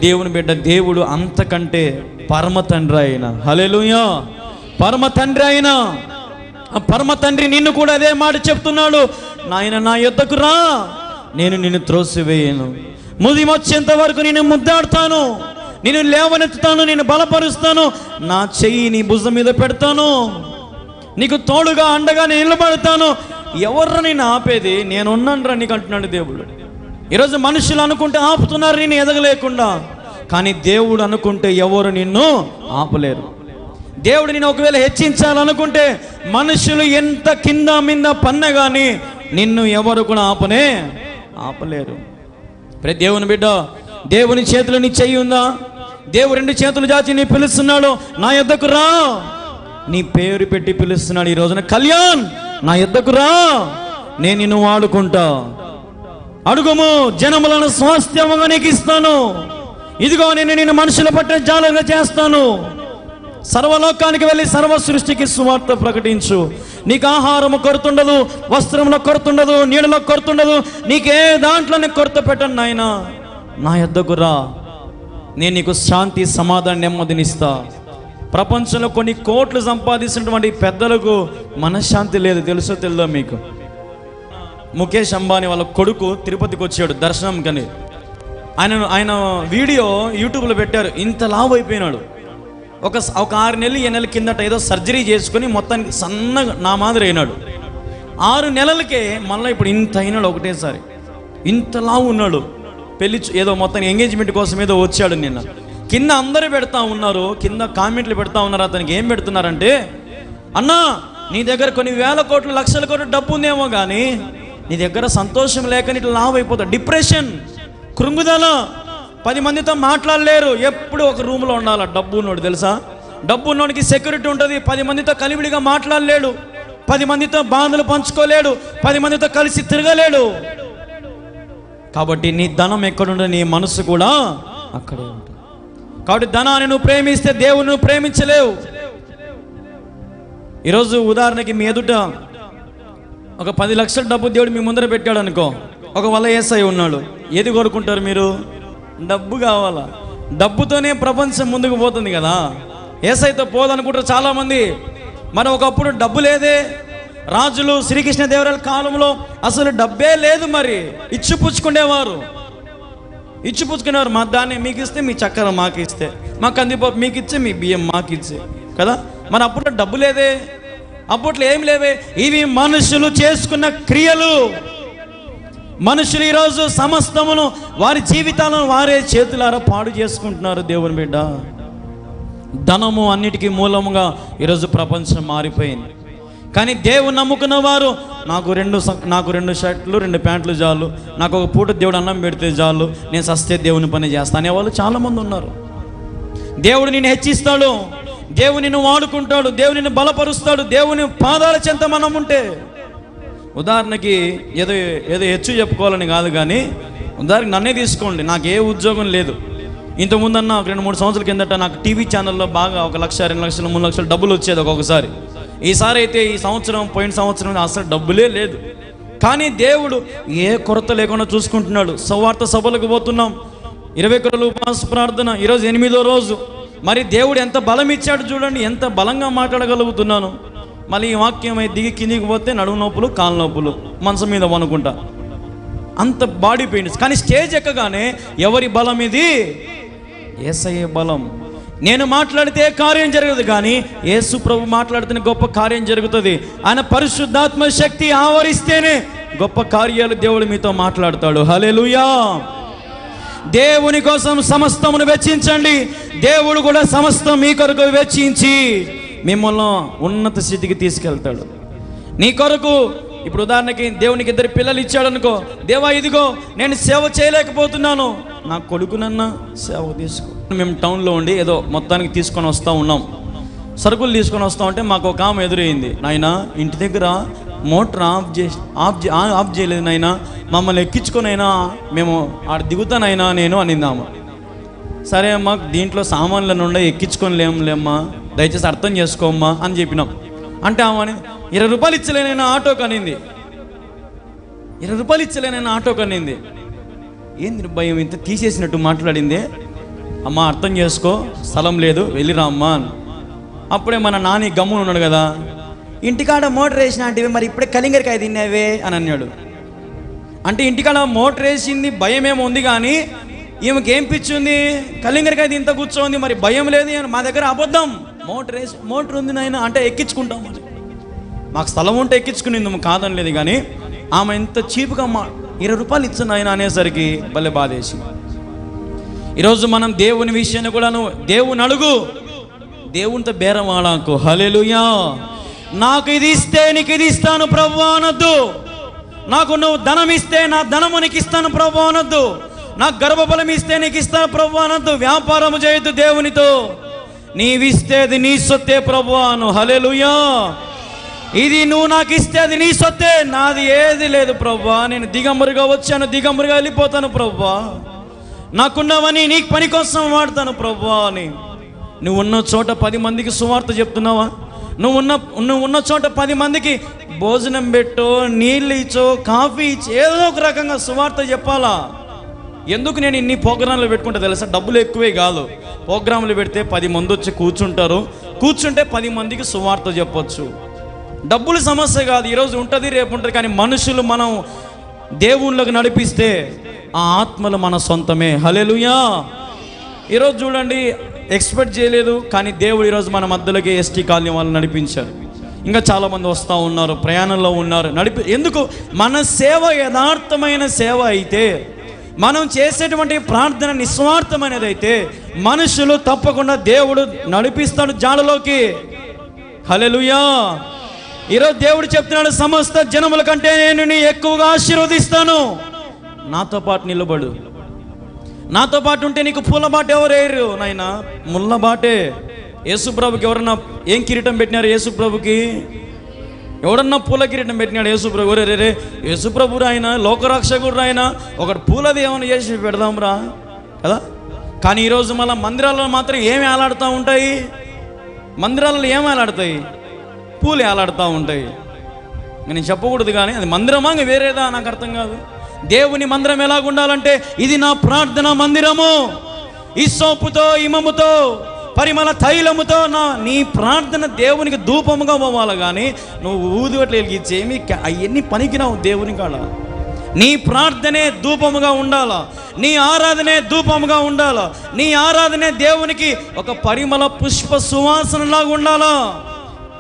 దేవుని బిడ్డ, దేవుడు అంతకంటే పరమ తండ్రి అయినా, హల్లెలూయా, పరమ తండ్రి అయినా ఆ పరమ తండ్రి నిన్ను కూడా అదే మాట చెప్తున్నాడు, నాయన నా యొద్దకు రా, నేను నిన్ను త్రోసివేయను, ముదిమొచ్చేంత వరకు నేను ముద్దాడుతాను, నేను లేవనెత్తుతాను, నేను బలపరుస్తాను, నా చెయ్యి నీ భుజం మీద పెడతాను, నీకు తోడుగా అండగా నేను నిలబడతాను. ఎవర్రా నేను ఆపేది? నేను ఉన్నాను రా నీకు అంటున్నాడు దేవుడు. ఈరోజు మనుషులు అనుకుంటే ఆపుతున్నారు నేను ఎదగలేకుండా, కానీ దేవుడు అనుకుంటే ఎవరు నిన్ను ఆపలేరు. దేవుడు నేను ఒకవేళ హెచ్చించాలనుకుంటే మనుషులు ఎంత కింద మింద పన్న కానీ నిన్ను ఎవరు కూడా ఆపలేరు. ప్రతి దేవుని బిడ్డ, దేవుని చేతిలో నీ చెయ్యి ఉందా? దేవుడు రెండు చేతులు చాచి నీ పిలుస్తున్నాడు, నా యొద్దకు రా, నీ పేరు పెట్టి పిలుస్తున్నాడు. ఈ రోజున కళ్యాణ్, నా యొద్దకు రా, నేను నిన్ను వాడుకుంటా, అడుగుము జనములను స్వాస్థ్యముగా నీకు ఇస్తాను, ఇదిగో నేను నిన్ను మనుషుల పట్ల జాలంగా చేస్తాను, సర్వలోకానికి వెళ్ళి సర్వ సృష్టికి సువార్త ప్రకటించు. నీకు ఆహారము కొరతుండదు, వస్త్రంలో కొరతుండదు, నీడలో కొరతుండదు, నీకే దాంట్లోనే కొరత పెట్టను నాయనా, నా యొద్దకు రా, నేను నీకు శాంతి సమాధానం నెమ్మదినిస్తా. ప్రపంచంలో కొన్ని కోట్లు సంపాదించినటువంటి పెద్దలకు మనశ్శాంతి లేదు, తెలుసో తెలియదో మీకు? ముఖేష్ అంబానీ వాళ్ళ కొడుకు తిరుపతికి వచ్చాడు దర్శనం కని. ఆయన వీడియో యూట్యూబ్లో పెట్టారు. ఇంత లావు అయిపోయినాడు. ఒక 6 నెలలు 7 నెలల కిందట ఏదో సర్జరీ చేసుకుని మొత్తానికి సన్నగా నా మాదిరి అయినాడు. 6 నెలలకే మళ్ళీ ఇప్పుడు ఇంత అయినాడు ఒకటేసారి. ఇంత లావు ఉన్నాడు. పెళ్లి ఏదో మొత్తానికి ఎంగేజ్మెంట్ కోసం ఏదో వచ్చాడు నిన్న. కింద అందరూ పెడతా ఉన్నారు, కింద కామెంట్లు పెడతా ఉన్నారు. అతనికి ఏం పెడుతున్నారంటే, అన్నా నీ దగ్గర కొన్ని వేల కోట్లు లక్షల కోట్లు డబ్బు ఉందేమో కానీ నీ దగ్గర సంతోషం లేక ఇట్లా లావు అయిపోతావు, డిప్రెషన్, కృంగుదల, 10 మందితో మాట్లాడలేరు, ఎప్పుడు ఒక రూమ్లో ఉండాలి. డబ్బు ఉన్నోడు తెలుసా, డబ్బు ఉన్నోడికి సెక్యూరిటీ ఉంటుంది, 10 మందితో కలివిడిగా మాట్లాడలేడు, 10 మందితో బాధలు పంచుకోలేడు, 10 మందితో కలిసి తిరగలేడు. కాబట్టి నీ ధనం ఎక్కడుంటే నీ మనసు కూడా అక్కడే ఉంటుంది. కాబట్టి ధనాన్ని నువ్వు ప్రేమిస్తే దేవుని నువ్వు ప్రేమించలేవు. ఈరోజు ఉదాహరణకి మీ ఎదుట ఒక 10 లక్షల డబ్బు దేవుడు మీ ముందర పెట్టాడు అనుకో, ఒక వల్ల యేసయ్య ఉన్నాడు. ఏది కోరుకుంటారు మీరు? డబ్బు కావాలా? డబ్బుతోనే ప్రపంచం ముందుకు పోతుంది కదా, యేసయ్యతో పోదనుకుంటారు చాలామంది. మరి ఒకప్పుడు డబ్బు లేదే, రాజులు శ్రీకృష్ణదేవరాయల కాలంలో అసలు డబ్బే లేదు, మరి ఇచ్చిపుచ్చుకునేవారు. మా దాన్ని మీకు ఇస్తే మీ చక్కెర మాకు ఇస్తే, మా కందిపప్పు మీకు ఇచ్చే, మీ బియ్యం మాకు ఇచ్చే కదా. మరి అప్పట్లో డబ్బు లేదే, అప్పట్లో ఏం లేవే. ఇవి మనుషులు చేసుకున్న క్రియలు. మనుషులు ఈరోజు సమస్తమును వారి జీవితాలను వారే చేతులారా పాడు చేసుకుంటున్నారు. దేవుని బిడ్డ, ధనము అన్నిటికీ మూలముగా ఈరోజు ప్రపంచం మారిపోయింది. కానీ దేవుని నమ్ముకున్న వారు, నాకు రెండు షర్ట్లు 2 ప్యాంట్లు చాలు, నాకు ఒక పూట దేవుడు అన్నం పెడితే చాలు, నేను సస్తే దేవుని పని చేస్తా అనేవాళ్ళు చాలామంది ఉన్నారు. దేవుడు నిన్ను హెచ్చిస్తాడు, దేవుడు నిన్ను వాడుకుంటాడు, దేవుడు నిన్ను బలపరుస్తాడు. దేవుని పాదాల చెంత మనం ఉంటే, ఉదాహరణకి ఏదో హెచ్చు చెప్పుకోవాలని కాదు, కానీ ఉదాహరణకి నన్నే తీసుకోండి. నాకు ఏ ఉద్యోగం లేదు, ఇంతకుముందన్న ఒక 2-3 సంవత్సరాల కిందట నాకు టీవీ ఛానల్లో బాగా 1 లక్ష, 2 లక్షలు, 3 లక్షలు డబ్బులు వచ్చేది ఒక్కొక్కసారి. ఈసారి అయితే ఈ సంవత్సరం, పోయిన సంవత్సరం అసలు డబ్బులే లేదు. కానీ దేవుడు ఏ కొరత లేకుండా చూసుకుంటున్నాడు. సువార్త సభలకు పోతున్నాం, 21 రోజులు ఉపవాస ప్రార్థన, ఈరోజు 8వ రోజు. మరి దేవుడు ఎంత బలం ఇచ్చాడు చూడండి, ఎంత బలంగా మాట్లాడగలుగుతున్నాను. మళ్ళీ ఈ వాక్యం దిగి కిందికి పోతే నడుము నొప్పులు, కాళ్ళ నొప్పులు, మనసు మీద వనుకుంటా, అంత బాడీ పెయిన్స్. కానీ స్టేజ్ ఎక్కగానే ఎవరి బలం ఇది? యేసయ్య బలం. నేను మాట్లాడితే కార్యం జరగదు, కానీ యేసు ప్రభు మాట్లాడితేనే గొప్ప కార్యం జరుగుతుంది. ఆయన పరిశుద్ధాత్మ శక్తి ఆవరిస్తేనే గొప్ప కార్యాలు దేవుడు మీతో మాట్లాడతాడు. హల్లెలూయా. దేవుని కోసం సమస్తమును వెచ్చించండి, దేవుడు కూడా సమస్తం మీ కొరకు వెచ్చించి మిమ్మల్ని ఉన్నత స్థితికి తీసుకెళ్తాడు. నీ కొరకు ఇప్పుడు ఉదాహరణకి దేవునికి 2 పిల్లలు ఇచ్చాడు అనుకో, దేవా ఇదిగో నేను సేవ చేయలేకపోతున్నాను, నా కొడుకునన్నా సేవ తీసుకో. మేము టౌన్లో ఉండి ఏదో మొత్తానికి తీసుకొని వస్తూ ఉన్నాం, సరుకులు తీసుకొని వస్తూ ఉంటే మాకు ఒక ఆమె ఎదురైంది. నాయన ఇంటి దగ్గర మోటార్ ఆఫ్ చేయలేదు నాయన, మమ్మల్ని ఎక్కించుకొనైనా మేము ఆడ దిగుతానైనా నేను అనిందామా. సరే అమ్మా, దీంట్లో సామాన్లను ఉండే ఎక్కించుకొని లేమ్మా, దయచేసి అర్థం చేసుకోమ్మా అని చెప్పినాం. అంటే ఆమె 20 రూపాయలు ఇచ్చలేనైనా ఆటోకి అనింది. 20 రూపాయలు ఇచ్చలేనైనా ఆటోకి అనింది. ఏంది భయం ఇంత తీసేసినట్టు మాట్లాడింది. అమ్మ అర్థం చేసుకో, స్థలం లేదు, వెళ్ళిరా అమ్మా. అప్పుడే మన నాని గమ్మున ఉన్నాడు కదా, ఇంటికాడ మోటార్ వేసిన అంటే మరి ఇప్పుడే కలింగరికాయ తిన్నావే అని అన్నాడు. అంటే ఇంటికాడ మోటార్ వేసింది భయమేమో ఉంది, కానీ ఈమెకి ఏం పిచ్చింది, కలింగరికాయ ఇంత కూర్చోంది, మరి భయం లేదు. మా దగ్గర అబద్ధం, మోటార్ ఉంది నాయన అంటే ఎక్కించుకుంటాం అని. మాకు స్థలం ఉంటే ఎక్కించుకునేందుకు కాదని లేదు, కానీ ఆమె ఎంత చీప్గా 20 రూపాయలు ఇచ్చిన ఆయన అనేసరికి భలే బాధేసి. ఈరోజు మనం దేవుని విషయాన్ని కూడాను దేవుని అడుగు, దేవునితో బేరం ఆడాకు. హల్లెలూయా. నాకు ఇది ఇస్తే నీకు ఇది ఇస్తాను ప్రభువా అనొద్దు. నాకు నువ్వు ధనం ఇస్తే నా ధనము నీకు ఇస్తాను ప్రభువా అనొద్దు. నాకు గర్భఫలం ఇస్తే నీకు ఇస్తాను ప్రభువా అనొద్దు. వ్యాపారము చేయొద్దు దేవునితో. నీవిస్తే అది నీ సొత్తే ప్రభువా అను. హల్లెలూయా. ఇది నువ్వు నాకు ఇస్తే అది నీ సొత్తే, నాది ఏది లేదు ప్రభువా. నేను దిగంబరిగా వచ్చాను, దిగంబరిగా వెళ్ళిపోతాను ప్రభువా. నాకున్నవని నీకు పని కోసం వాడతాను ప్రభువా అని. నువ్వు ఉన్న చోట 10 మందికి సువార్త చెప్తున్నావా? నువ్వు ఉన్న చోట 10 మందికి భోజనం పెట్టో, నీళ్ళు ఇచ్చో, కాఫీ ఇచ్చి ఏదో ఒక రకంగా సువార్త చెప్పాలా? ఎందుకు నేను ఇన్ని ప్రోగ్రాంలు పెట్టుకుంటా తెలుసా? డబ్బులు ఎక్కువే కాదు. ప్రోగ్రాంలు పెడితే 10 మంది వచ్చి కూర్చుంటారు, కూర్చుంటే 10 మందికి సువార్త చెప్పొచ్చు. డబ్బులు సమస్య కాదు, ఈరోజు ఉంటుంది రేపు ఉంటుంది, కానీ మనుషులు మనం దేవుళ్ళకి నడిపిస్తే ఆ ఆత్మలు మన సొంతమే. హల్లెలూయా. ఈరోజు చూడండి, ఎక్స్పెక్ట్ చేయలేదు, కానీ దేవుడు ఈరోజు మన మధ్యలోకి ఎస్టీ కాలనీ వాళ్ళు నడిపించారు. ఇంకా చాలామంది వస్తూ ఉన్నారు, ప్రయాణంలో ఉన్నారు. ఎందుకు? మన సేవ యథార్థమైన సేవ అయితే, మనం చేసేటువంటి ప్రార్థన నిస్వార్థమైనది అయితే మనుషులు తప్పకుండా దేవుడు నడిపిస్తాడు జాడలోకి. హల్లెలూయా. ఈరోజు దేవుడు చెప్తున్నాడు, సమస్త జనముల కంటే నేను నీ ఎక్కువగా ఆశీర్వదిస్తాను. నాతో పాటు నిలబడు. నాతో పాటు ఉంటే నీకు పూల బాట ఎవరేరు నాయనా? ముళ్ళ బాటే. యేసుప్రభుకి ఎవరన్నా ఏం కిరీటం పెట్టినారు? యేసుప్రభుకి ఎవడన్నా పూల కిరీటం పెట్టినాడు? యేసుప్రభు రే యేసుప్రభు ఆయన లోకరక్షకుడు, ఆయన ఒకటి పూలది ఏమైనా చేసి పెడదాం రా కదా. కానీ ఈరోజు మళ్ళీ మందిరాల్లో మాత్రం ఏమి ఆలాడుతూ ఉంటాయి? మందిరాలలో ఏమి ఆలాడతాయి? పూలు ఆలాడుతూ ఉంటాయి. నేను చెప్పకూడదు, కానీ అది మందిరమా వేరేదా నాకు అర్థం కాదు. దేవుని మందిరం ఎలాగుండాలంటే, ఇది నా ప్రార్థన మందిరము, ఈ సోపుతో, ఇమముతో, పరిమళ తైలముతో నీ ప్రార్థన దేవునికి ధూపముగా పోవాలి. కానీ నువ్వు ఊదువట్లు వెలిగించేమి అవన్నీ పనికిరావు దేవుని కాడ. నీ ప్రార్థనే ధూపముగా ఉండాలా, నీ ఆరాధనే ధూపముగా ఉండాలా, నీ ఆరాధనే దేవునికి ఒక పరిమళ పుష్ప సువాసనలాగా ఉండాలా.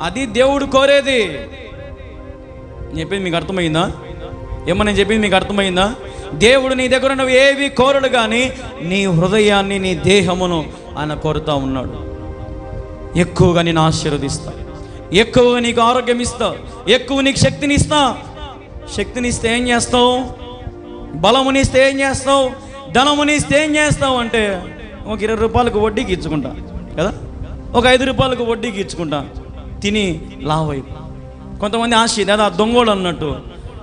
అది దేవుడు కోరేది. చెప్పింది మీకు అర్థమైందా? ఏమన్నా చెప్పింది మీకు అర్థమైందా? దేవుడు నీ దగ్గర నువ్వు ఏవి కోరడు, కానీ నీ హృదయాన్ని, నీ దేహమును ఆయన కోరుతూ ఉన్నాడు. ఎక్కువగా నేను ఆశీర్వదిస్తా, ఎక్కువగా నీకు ఆరోగ్యం ఇస్తా, ఎక్కువ నీకు శక్తిని ఇస్తా. శక్తినిస్తే ఏం చేస్తావు? బలమునిస్తే ఏం చేస్తావు? ధనమునిస్తే ఏం చేస్తావు? అంటే ఒక 20 రూపాయలకు వడ్డీకి ఇచ్చుకుంటా కదా, ఒక 5 రూపాయలకు వడ్డీకి ఇచ్చుకుంటా, తిని లావై. కొంతమంది ఆశ లేదా దొంగోడు అన్నట్టు,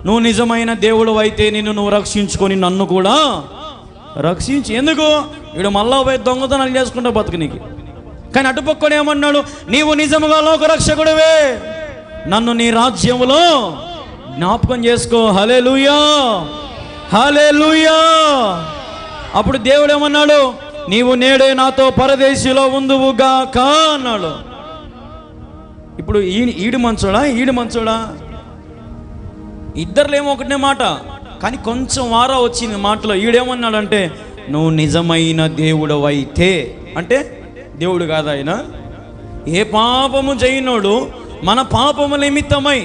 నువ్వు నిజమైన దేవుడు అయితే నిన్ను నువ్వు రక్షించుకొని నన్ను కూడా రక్షించి. ఎందుకు? వీడు మళ్ళా పోయి దొంగతనాలు చేసుకుంటా బతుకునికి. కానీ అటుపక్కడు ఏమన్నాడు? నీవు నిజముగా లోక రక్షకుడివే, నన్ను నీ రాజ్యములో జ్ఞాపకం చేసుకో. హల్లెలూయా, హల్లెలూయా. అప్పుడు దేవుడు ఏమన్నాడు? నీవు నేడే నాతో పరదేశిలో ఉందువుగాక అన్నాడు. ఇప్పుడు ఈడు మంచోడా? ఇద్దరులో ఏమో ఒకటే మాట, కానీ కొంచెం వారా వచ్చింది మాటలో. ఈడేమన్నాడంటే, నువ్వు నిజమైన దేవుడు అయితే, అంటే దేవుడు కాదు ఆయన. ఏ పాపము చేయనోడు మన పాపము నిమిత్తమై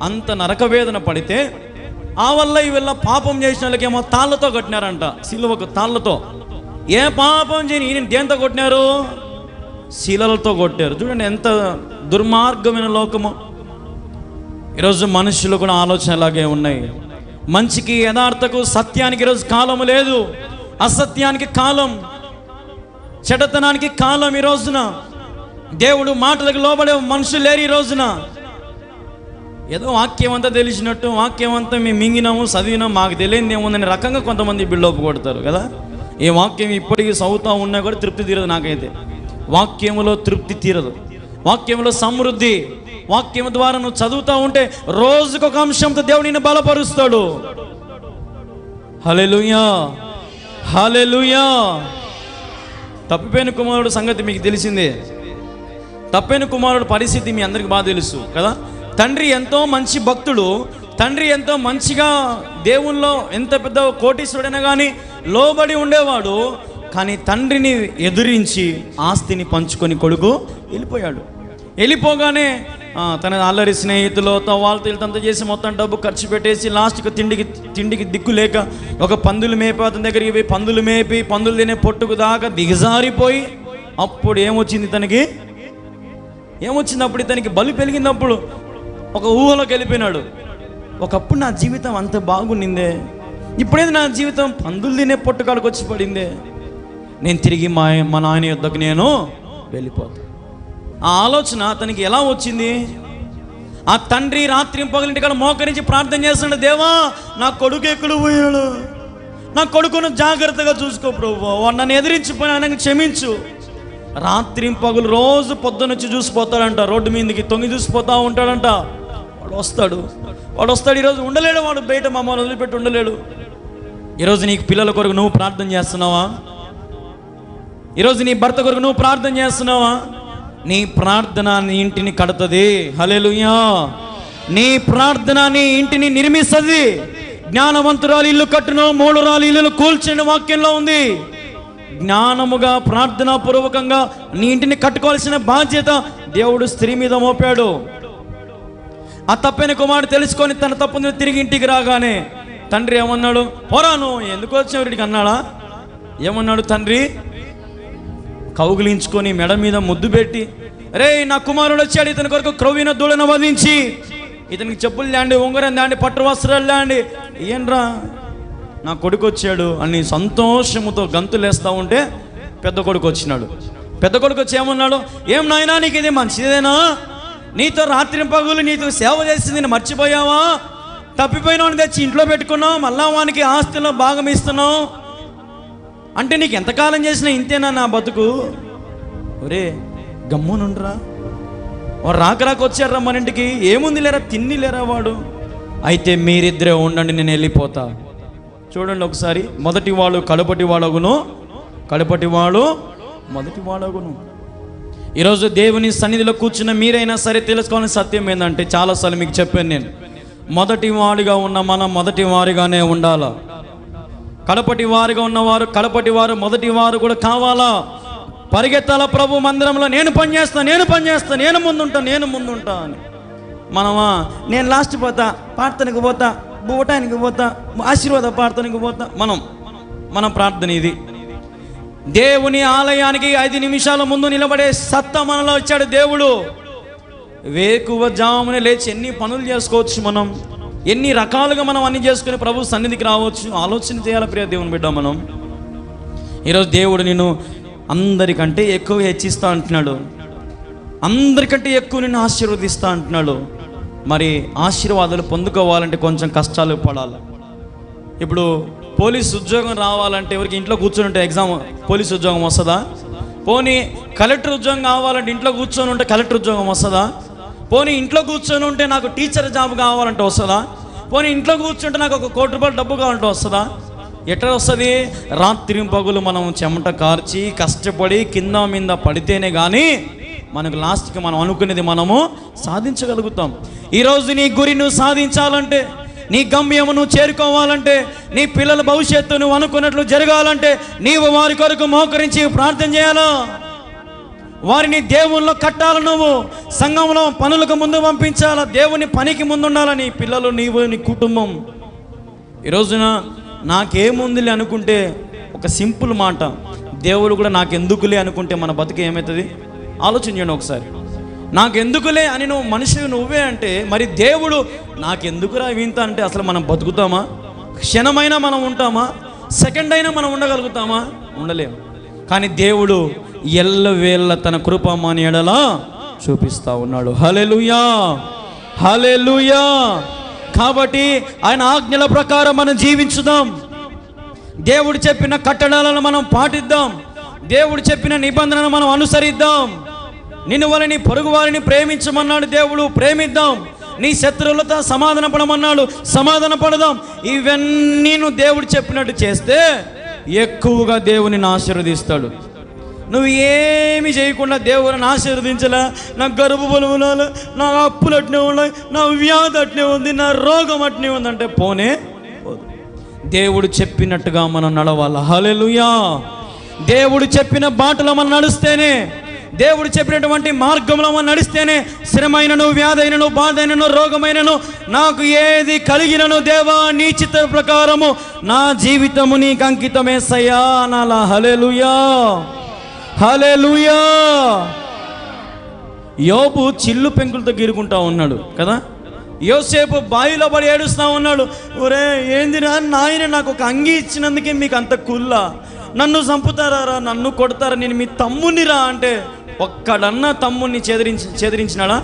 అంత నరక వేదన పడితే, ఆ వల్ల వీళ్ళ పాపం చేసిన వాళ్ళకేమో తాళ్ళతో కొట్టినారంట, సిలువకు తాళ్ళతో. ఏ పాపం చేయని ఈయన దేంతో కొట్టినారు? శిలలతో కొట్టారు. చూడండి ఎంత దుర్మార్గమైన లోకము. ఈరోజు మనుషులు కూడా ఆలోచన అలాగే ఉన్నాయి. మంచికి, యథార్థకు, సత్యానికి ఈరోజు కాలము లేదు. అసత్యానికి కాలం, చెడతనానికి కాలం. ఈ రోజున దేవుడు మాటలకు లోబడే మనుషులు లేరు. ఈ రోజున ఏదో వాక్యం అంతా తెలిసినట్టు, వాక్యం అంతా మేము మింగినాము, చదివినాము, మాకు తెలియదు ఏముందని రకంగా కొంతమంది బిల్డప్ కొడతారు కదా. ఈ వాక్యం ఇప్పటికీ చదువుతూ ఉన్నా కూడా తృప్తి తీరదు. నాకైతే వాక్యములో తృప్తి తీరదు. వాక్యములో సమృద్ధి. వాక్యం ద్వారా నువ్వు చదువుతూ ఉంటే రోజుకొక అంశంతో దేవుడు నిన్ను బలపరుస్తాడు. హల్లెలూయా, హల్లెలూయా. తప్పిపోయిన కుమారుడు సంగతి మీకు తెలిసిందే. తప్పిపోయిన కుమారుడు పరిస్థితి మీ అందరికి బాగా తెలుసు కదా. తండ్రి ఎంతో మంచి భక్తుడు, తండ్రి ఎంతో మంచిగా దేవుల్లో ఎంత పెద్ద కోటీశ్వరుడైనా కానీ లోబడి ఉండేవాడు. కానీ తండ్రిని ఎదురించి ఆస్తిని పంచుకొని కొడుకు వెళ్ళిపోయాడు. వెళ్ళిపోగానే తన అల్లరి స్నేహితులతో వాళ్ళతో వీళ్ళతో చేసి మొత్తం డబ్బు ఖర్చు పెట్టేసి లాస్ట్కి తిండికి దిక్కు లేక ఒక పందులు మేపి అతని దగ్గరికి పోయి పందులు మేపి పందులు తినే పొట్టుకు దాకా దిగజారిపోయి, అప్పుడు ఏమొచ్చింది అప్పుడు ఇతనికి బలి పెరిగినప్పుడు ఒక ఊహలోకి వెళ్ళిపోయినాడు. ఒకప్పుడు నా జీవితం అంత బాగుండిందే, ఇప్పుడేది నా జీవితం పందులు తినే పొట్టుకాడికి వచ్చి పడిందే, నేను తిరిగి మా నాయన యొద్దకు నేను వెళ్ళిపోతాను. ఆ ఆలోచన అతనికి ఎలా వచ్చింది? ఆ తండ్రి రాత్రి పగలింటి కాడ మోకరించి ప్రార్థన చేస్తున్నాడు, దేవా నా కొడుకు ఎక్కడ పోయాడు, నా కొడుకును జాగ్రత్తగా చూసుకో ప్రభువా, వాడు నన్ను ఎదిరించిపోయినా ఆయనకు క్షమించు. రాత్రి పగులు రోజు పొద్దునొచ్చి చూసిపోతాడంట, రోడ్డు మీదకి తొంగి చూసిపోతా ఉంటాడంట. వాడు వస్తాడు. ఈరోజు ఉండలేడు, వాడు బయట మా అమ్మని వదిలిపెట్టి ఉండలేడు. ఈరోజు నీకు పిల్లల కొరకు నువ్వు ప్రార్థన చేస్తున్నావా? ఈరోజు నీ భర్త కొరకు నువ్వు ప్రార్థన చేస్తున్నావా? నీ ప్రార్థన నీ ఇంటిని కడుతుంది. హల్లెలూయా. నీ ప్రార్థన నీ ఇంటిని నిర్మిస్తుంది. జ్ఞానవంతురాలు ఇల్లు కట్టును, మూఢురాలు ఇల్లు కూల్చిన వాక్యంలో ఉంది. జ్ఞానముగా ప్రార్థనా పూర్వకంగా నీ ఇంటిని కట్టుకోవాల్సిన బాధ్యత దేవుడు స్త్రీ మీద మోపాడు. ఆ తప్పైన కుమారుడు తెలుసుకొని తన తప్పుని తిరిగి ఇంటికి రాగానే తండ్రి ఏమన్నాడు? పోరా నువ్వు ఎందుకు వచ్చావు వీడికి అన్నాడా? ఏమన్నాడు తండ్రి? కౌగిలించుకొని మెడ మీద ముద్దు పెట్టి, రే నా కుమారుడు వచ్చాడు, ఇతని కొరకు క్రొవ్విన దూడను వధించి ఇతనికి చెప్పులు లేండి, ఉంగరం లేండి, పట్టు వస్త్రాలు లేండి, ఏంట్రా నా కొడుకు వచ్చాడు అని సంతోషముతో గంతులేస్తూ ఉంటే పెద్ద కొడుకు వచ్చినాడు. పెద్ద కొడుకు వచ్చి ఏమన్నాడు? ఏం నాయనా నీకు ఇది మంచిదేనా? నీతో రాత్రి పగులు నీతో సేవ చేసింది నేను మర్చిపోయావా? తప్పిపోయిన తెచ్చి ఇంట్లో పెట్టుకున్నావు, మళ్ళా వానికి ఆస్తిలో భాగం ఇస్తున్నావు అంటే నీకు ఎంతకాలం చేసినా ఇంతేనా నా బతుకు? ఒరే గమ్మునుండ్రా, వాడు రాక వచ్చారా మన ఇంటికి, ఏముంది లేరా, తిన్ని లేరా వాడు, అయితే మీరిద్దరే ఉండండి, నేను వెళ్ళిపోతా. చూడండి ఒకసారి, మొదటి వాడు కడపటి వాడగును, కడపటి వాడు మొదటి వాడగును. ఈరోజు దేవుని సన్నిధిలో కూర్చున్న మీరైనా సరే తెలుసుకోవాలని సత్యం ఏంటంటే, చాలాసార్లు మీకు చెప్పాను నేను, మొదటి వాడిగా ఉన్న మనం మొదటి వారిగానే ఉండాలా. కడపటి వారిగా ఉన్నవారు కడపటి వారు మొదటి వారు కూడా కావాలా. పరిగెత్తాల ప్రభు మందిరంలో, నేను పని చేస్తా, నేను ముందుంటా అని. మనమా నేను లాస్ట్ పోతా, ప్రార్థనకు పోతా, బూటానికి పోతా, ఆశీర్వాద ప్రార్థనకు పోతా. మన ప్రార్థన ఇది. దేవుని ఆలయానికి 5 నిమిషాల ముందు నిలబడే సత్తా మనలో వచ్చాడు దేవుడు. వేకువ జామున లేచి ఎన్ని పనులు చేసుకోవచ్చు, మనం ఎన్ని రకాలుగా మనం అన్ని చేసుకుని ప్రభు సన్నిధికి రావచ్చు. ఆలోచన చేయాలి ప్రియ దేవుని బిడ్డ. మనం ఈరోజు దేవుడు నిన్ను అందరికంటే ఎక్కువ హెచ్చిస్తా అంటున్నాడు, అందరికంటే ఎక్కువ నిన్ను ఆశీర్వదిస్తా అంటున్నాడు. మరి ఆశీర్వాదాలు పొందుకోవాలంటే కొంచెం కష్టాలు పడాలి. ఇప్పుడు పోలీస్ ఉద్యోగం రావాలంటే ఎవరికి ఇంట్లో కూర్చొని ఉంటే ఎగ్జామ్ పోలీస్ ఉద్యోగం వస్తుందా? పోనీ కలెక్టర్ ఉద్యోగం కావాలంటే ఇంట్లో కూర్చొని ఉంటే కలెక్టర్ ఉద్యోగం వస్తుందా? పోనీ ఇంట్లో కూర్చొని ఉంటే నాకు టీచర్ జాబ్ కావాలంటే వస్తుందా? పోనీ ఇంట్లో కూర్చుంటే నాకు ఒక 1 కోటి రూపాయలు డబ్బు కావాలంటే వస్తుందా? ఎట్లా వస్తుంది? రాత్రి పగులు మనం చెమట కార్చి కష్టపడి కింద మీద పడితేనే కానీ మనకు లాస్ట్కి మనం అనుకునేది మనము సాధించగలుగుతాం. ఈరోజు నీ గురి నువ్వు సాధించాలంటే, నీ గమ్యము నువ్వు చేరుకోవాలంటే, నీ పిల్లల భవిష్యత్తు నువ్వు అనుకున్నట్లు జరగాలంటే నీవు వారి కొరకు మోకరించి ప్రార్థన చేయాలా? వారిని దేవుల్లో కట్టాలి. నువ్వు సంఘంలో పనులకు ముందు పంపించాలా? దేవుని పనికి ముందు ఉండాలా? నీ పిల్లలు, నీవు, నీ కుటుంబం. ఈరోజున నాకేముందిలే అనుకుంటే ఒక సింపుల్ మాట, దేవుడు కూడా నాకెందుకులే అనుకుంటే మన బతుకు ఏమవుతుంది? ఆలోచించండి ఒకసారి. నాకెందుకులే అని నువ్వు మనిషి నువ్వే అంటే మరి దేవుడు నాకెందుకురా వింత అంటే అసలు మనం బతుకుతామా? క్షణమైనా మనం ఉంటామా? సెకండ్ అయినా మనం ఉండగలుగుతామా? ఉండలేము. కానీ దేవుడు ఎల్లవేళ తన కృప మన ఎడలా చూపిస్తూ ఉన్నాడు. హల్లెలూయా, హల్లెలూయా. కాబట్టి ఆయన ఆజ్ఞల ప్రకారం మనం జీవించుదాం. దేవుడు చెప్పిన కట్టడాలను మనం పాటిద్దాం. దేవుడు చెప్పిన నిబంధనలను మనం అనుసరిద్దాం. నిన్ను వల్ల నీ పొరుగు వారిని ప్రేమించమన్నాడు దేవుడు, ప్రేమిద్దాం. నీ శత్రువులతో సమాధాన పడమన్నాడు, సమాధాన పడదాం. ఇవన్నీ నువ్వు దేవుడు చెప్పినట్టు చేస్తే ఎక్కువగా దేవునిని ఆశీర్వదిస్తాడు. నువ్వు ఏమి చేయకుండా దేవుని ఆశీర్వదించలే, నా గర్భఫలం ఉండాలి, నా అప్పులు అట్నే ఉన్నాయి, నా వ్యాధి అట్నే ఉంది, నా రోగం అట్నే ఉంది అంటే పోనే. దేవుడు చెప్పినట్టుగా మనం నడవాలి. హల్లెలూయా. దేవుడు చెప్పిన బాటలో మనం నడుస్తేనే, దేవుడు చెప్పినటువంటి మార్గంలో మనం నడిస్తేనే శ్రమైనను, వ్యాధైనను, బాధైనను, రోగమైనను, నాకు ఏది కలిగినను దేవా నీ చిత్త ప్రకారము నా జీవితము నీకు అంకితమేసయ్యా అనాలా. హల్లెలూయా, హల్లెలూయా. యోబు చిల్లు పెంకులతో గీరుకుంటా ఉన్నాడు కదా. యోసేపు బావిలో పడి ఏడుస్తూ ఉన్నాడు. ఒరే ఏందిరా నాయన, నాకు ఒక అంగి ఇచ్చినందుకే మీకు అంత కుల్లా, నన్ను చంపుతారా, నన్ను కొడతారా, నేను మీ తమ్మునిరా అంటే ఒక్కడన్నా తమ్ముడిని చెదిరించినాడా?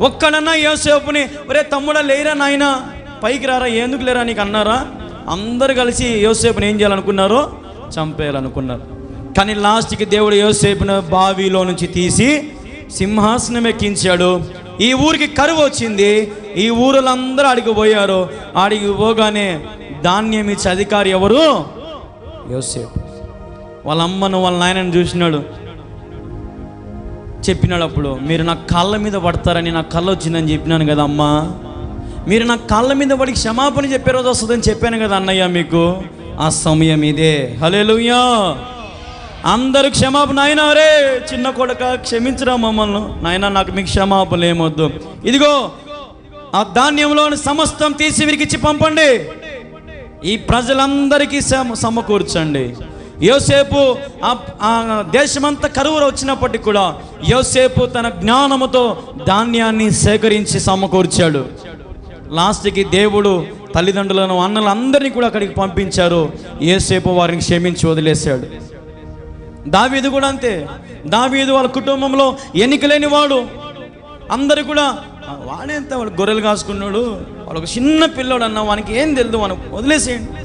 ఒక్కడన్నా యోసేపుని ఒరే తమ్ముడా లేరా నాయన పైకి రారా, ఎందుకు లేరా నీకు అన్నారా? అందరు కలిసి యోసేపుని ఏం చేయాలనుకున్నారో? చంపేయాలనుకున్నారు. కానీ లాస్ట్కి దేవుడు యోసేపును బావిలో నుంచి తీసి సింహాసనం ఎక్కించాడు. ఈ ఊరికి కరువు వచ్చింది. ఈ ఊరులందరూ అడిగి పోయారు. అడిగి పోగానే ధాన్యం ఇచ్చే అధికారి ఎవరు? యోసేపు. వాళ్ళ అమ్మను వాళ్ళ నాయనని చూసినాడు, చెప్పినాడు. అప్పుడు మీరు నా కాళ్ళ మీద పడతారని నాకు కళ్ళ వచ్చిందని చెప్పినాను కదా అమ్మా, మీరు నా కాళ్ళ మీద పడి క్షమాపణ చెప్పే రోజు వస్తుందని చెప్పాను కదా అన్నయ్య మీకు, ఆ సమయం ఇదే. హల్లెలూయా. అందరూ క్షమాపణ. నాయన రే చిన్న కొడుక క్షమించరా మమ్మల్ని, నాయన నాకు మీకు క్షమాపణ ఏమొద్దు, ఇదిగో ఆ ధాన్యంలోని సమస్తం తీసి వీరికిచ్చి పంపండి, ఈ ప్రజలందరికీ సమకూర్చండి. యోసేపు ఆ దేశమంతా కరువు వచ్చినప్పటికీ కూడా యోసేపు తన జ్ఞానముతో ధాన్యాన్ని సేకరించి సమకూర్చాడు. లాస్ట్కి దేవుడు తల్లిదండ్రులను, అన్నలందరినీ కూడా అక్కడికి పంపించారు. యోసేపు వారిని క్షమించి వదిలేశాడు. దావీదు కూడా అంతే. దావీదు వాళ్ళ కుటుంబంలో ఎన్నిక లేని వాడు. అందరు కూడా వాడేంత, వాడు గొర్రెలు కాసుకున్నాడు, వాడు ఒక చిన్న పిల్లోడు అన్నా, వానికి ఏం తెలియదు, మనం వదిలేసేయండి.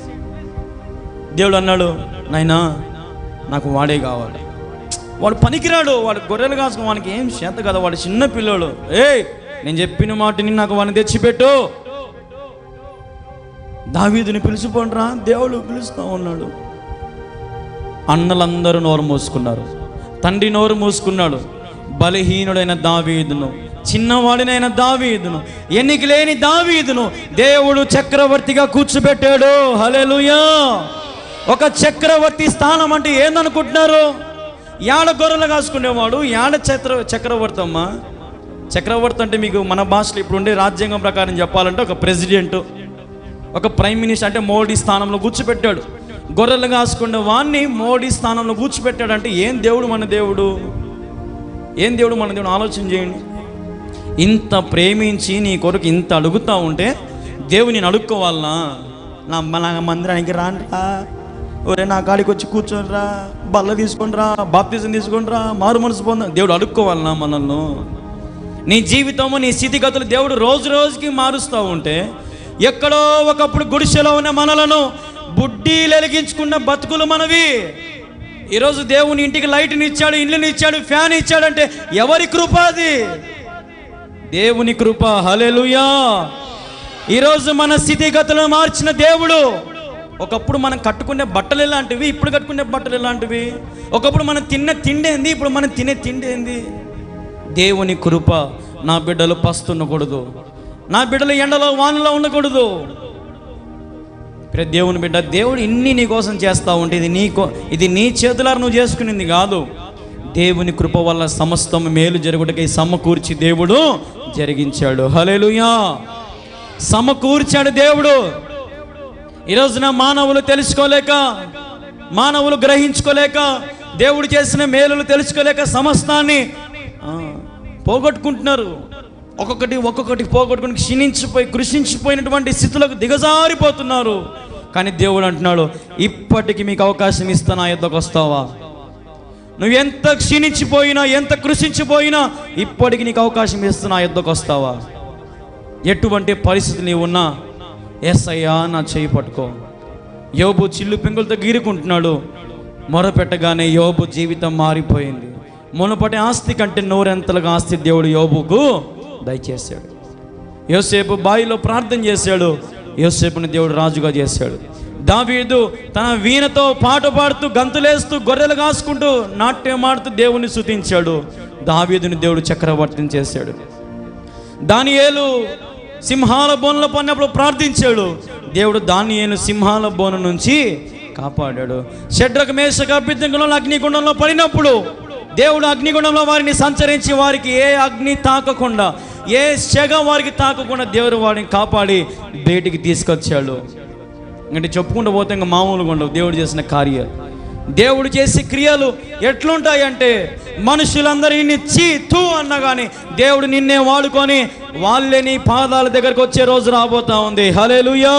దేవుడు అన్నాడు, నాయనా నాకు వాడే కావాలి, వాడు పనికిరాడు, వాడు గొర్రెలు కాసుకుని వానికి ఏం చేత కదా, వాడు చిన్న పిల్లోడు, నేను చెప్పిన మాటని నాకు వాడిని తెచ్చిపెట్టు. దావీదుని పిలిచిపోండిరా, దేవుడు పిలుస్తూ ఉన్నాడు. అన్నలందరూ నోరు మూసుకున్నారు, తండ్రి నోరు మూసుకున్నాడు. బలహీనుడైన దావీదును, చిన్నవాడినైన దావీదును, ఎన్నిక లేని దావీదును దేవుడు చక్రవర్తిగా కూర్చోబెట్టాడు. హల్లెలూయా. ఒక చక్రవర్తి స్థానం అంటే ఏందనుకుంటున్నారు? యాడ గొర్రెలు కాసుకునేవాడు, యాడ చక్రవర్తి అమ్మా. చక్రవర్తి అంటే మీకు మన భాషలో ఇప్పుడు ఉండే రాజ్యాంగం ప్రకారం చెప్పాలంటే ఒక ప్రెసిడెంట్, ఒక ప్రైమ్ మినిస్టర్, అంటే మోడీ స్థానంలో కూర్చోబెట్టాడు. గొర్రెలు కాసుకునే వాడిని మోడీ స్థానంలో కూర్చోబెట్టాడు. అంటే ఏం దేవుడు మన దేవుడు, ఏం దేవుడు మన దేవుడు? ఆలోచన చేయండి. ఇంత ప్రేమించి నీ కొరకు ఇంత అడుగుతూ ఉంటే దేవుని నేను అడుక్కోవాలనా? నా మందిరానికి రాండ్రా, ఒరే నా కాడికి వచ్చి కూర్చోనరా, బల్ల తీసుకొనిరా, బాప్తిజం తీసుకొనిరా, మారు మనసు పొంద, దేవుడు అడుక్కోవాలనా మనల్ని? నీ జీవితము, నీ స్థితిగతులు దేవుడు రోజు రోజుకి మారుస్తూ ఉంటే, ఎక్కడో ఒకప్పుడు గుడిసెలో ఉన్న మనలను బుడ్డీలు వెలిగించుకున్న బతుకులు మనవి. ఈరోజు దేవుని ఇంటికి లైట్ని ఇచ్చాడు, ఇల్లుని ఇచ్చాడు, ఫ్యాన్ ఇచ్చాడంటే ఎవరి కృప అది? దేవుని కృప. హల్లెలూయా. ఈరోజు మన స్థితిగతులను మార్చిన దేవుడు. ఒకప్పుడు మనం కట్టుకునే బట్టలు ఎలాంటివి, ఇప్పుడు కట్టుకునే బట్టలు ఎలాంటివి? ఒకప్పుడు మనం తిన్న తిండి ఏంది, ఇప్పుడు మనం తినే తిండి ఏంది? దేవుని కృప. నా బిడ్డలు పస్తుండకూడదు, నా బిడ్డలు ఎండలో వానలో ఉండకూడదు. దేవుని బిడ్డ, దేవుడు ఇన్ని నీ కోసం చేస్తూ ఉంటే ఇది నీ చేతులారా నువ్వు చేసుకునేది కాదు. దేవుని కృప వల్ల సమస్తం మేలు జరుగుటకై సమకూర్చి దేవుడు జరిగించాడు. హల్లెలూయా. సమకూర్చాడు దేవుడు. ఈరోజున మానవులు తెలుసుకోలేక, మానవులు గ్రహించుకోలేక, దేవుడు చేసిన మేలులు తెలుసుకోలేక సమస్తాన్ని పోగొట్టుకుంటున్నారు. ఒక్కొక్కటి పోగొట్టుకుని క్షీణించిపోయి కృషించిపోయినటువంటి స్థితులకు దిగజారిపోతున్నారు. కానీ దేవుడు అంటున్నాడు, ఇప్పటికి మీకు అవకాశం ఇస్తా, నా యొద్దకు వస్తావా? నువ్వు ఎంత క్షీణించిపోయినా, ఎంత కృషించిపోయినా ఇప్పటికి నీకు అవకాశం ఇస్తా, నా యొద్దకు వస్తావా? ఎటువంటి పరిస్థితి నీవు ఉన్నా యేసయ్యా నా చేయి పట్టుకో. యోబు చిల్లు పెంగులతో గీరుకుంటున్నాడు. మొరపెట్టగానే యోబు జీవితం మారిపోయింది. మునుపటి ఆస్తి కంటే నూరెంతలుగా ఆస్తి దేవుడు యోబుకు దయచేశాడు. యోసేపు బావిలో ప్రార్థన చేశాడు, యోసేపుని దేవుడు రాజుగా చేశాడు. దావీదు తన వీణతో పాట పాడుతూ, గంతులేస్తూ, గొర్రెలు కాసుకుంటూ, నాట్యం ఆడుతూ దేవుని స్తుతించాడు. దావీదుని దేవుడు చక్రవర్తిని చేశాడు. దానియేలు సింహాల బోనులో పడినప్పుడు ప్రార్థించాడు, దేవుడు దానియేలు సింహాల బోను నుంచి కాపాడాడు. షడ్రకు మేషకు అబేద్నెగోలు అగ్నిగుండంలో పడినప్పుడు దేవుడు అగ్నిగుండంలో వారిని సంచరించి వారికి ఏ అగ్ని తాకకుండా, ఏ సెగ వారికి తాకకుండా దేవుడు వారిని కాపాడి బయటికి తీసుకొచ్చాడు. అంటే చెప్పుకుంటూ పోతే ఇంకా మామూలుగా ఉండవు దేవుడు చేసిన కార్యాలు. దేవుడు చేసే క్రియలు ఎట్లుంటాయంటే, మనుషులందరినీ చీ తూ అన్నా కానీ దేవుడు నిన్నే వాడుకొని వాళ్ళే నీ పాదాల దగ్గరకు వచ్చే రోజు రాబోతా ఉంది. హల్లెలూయా.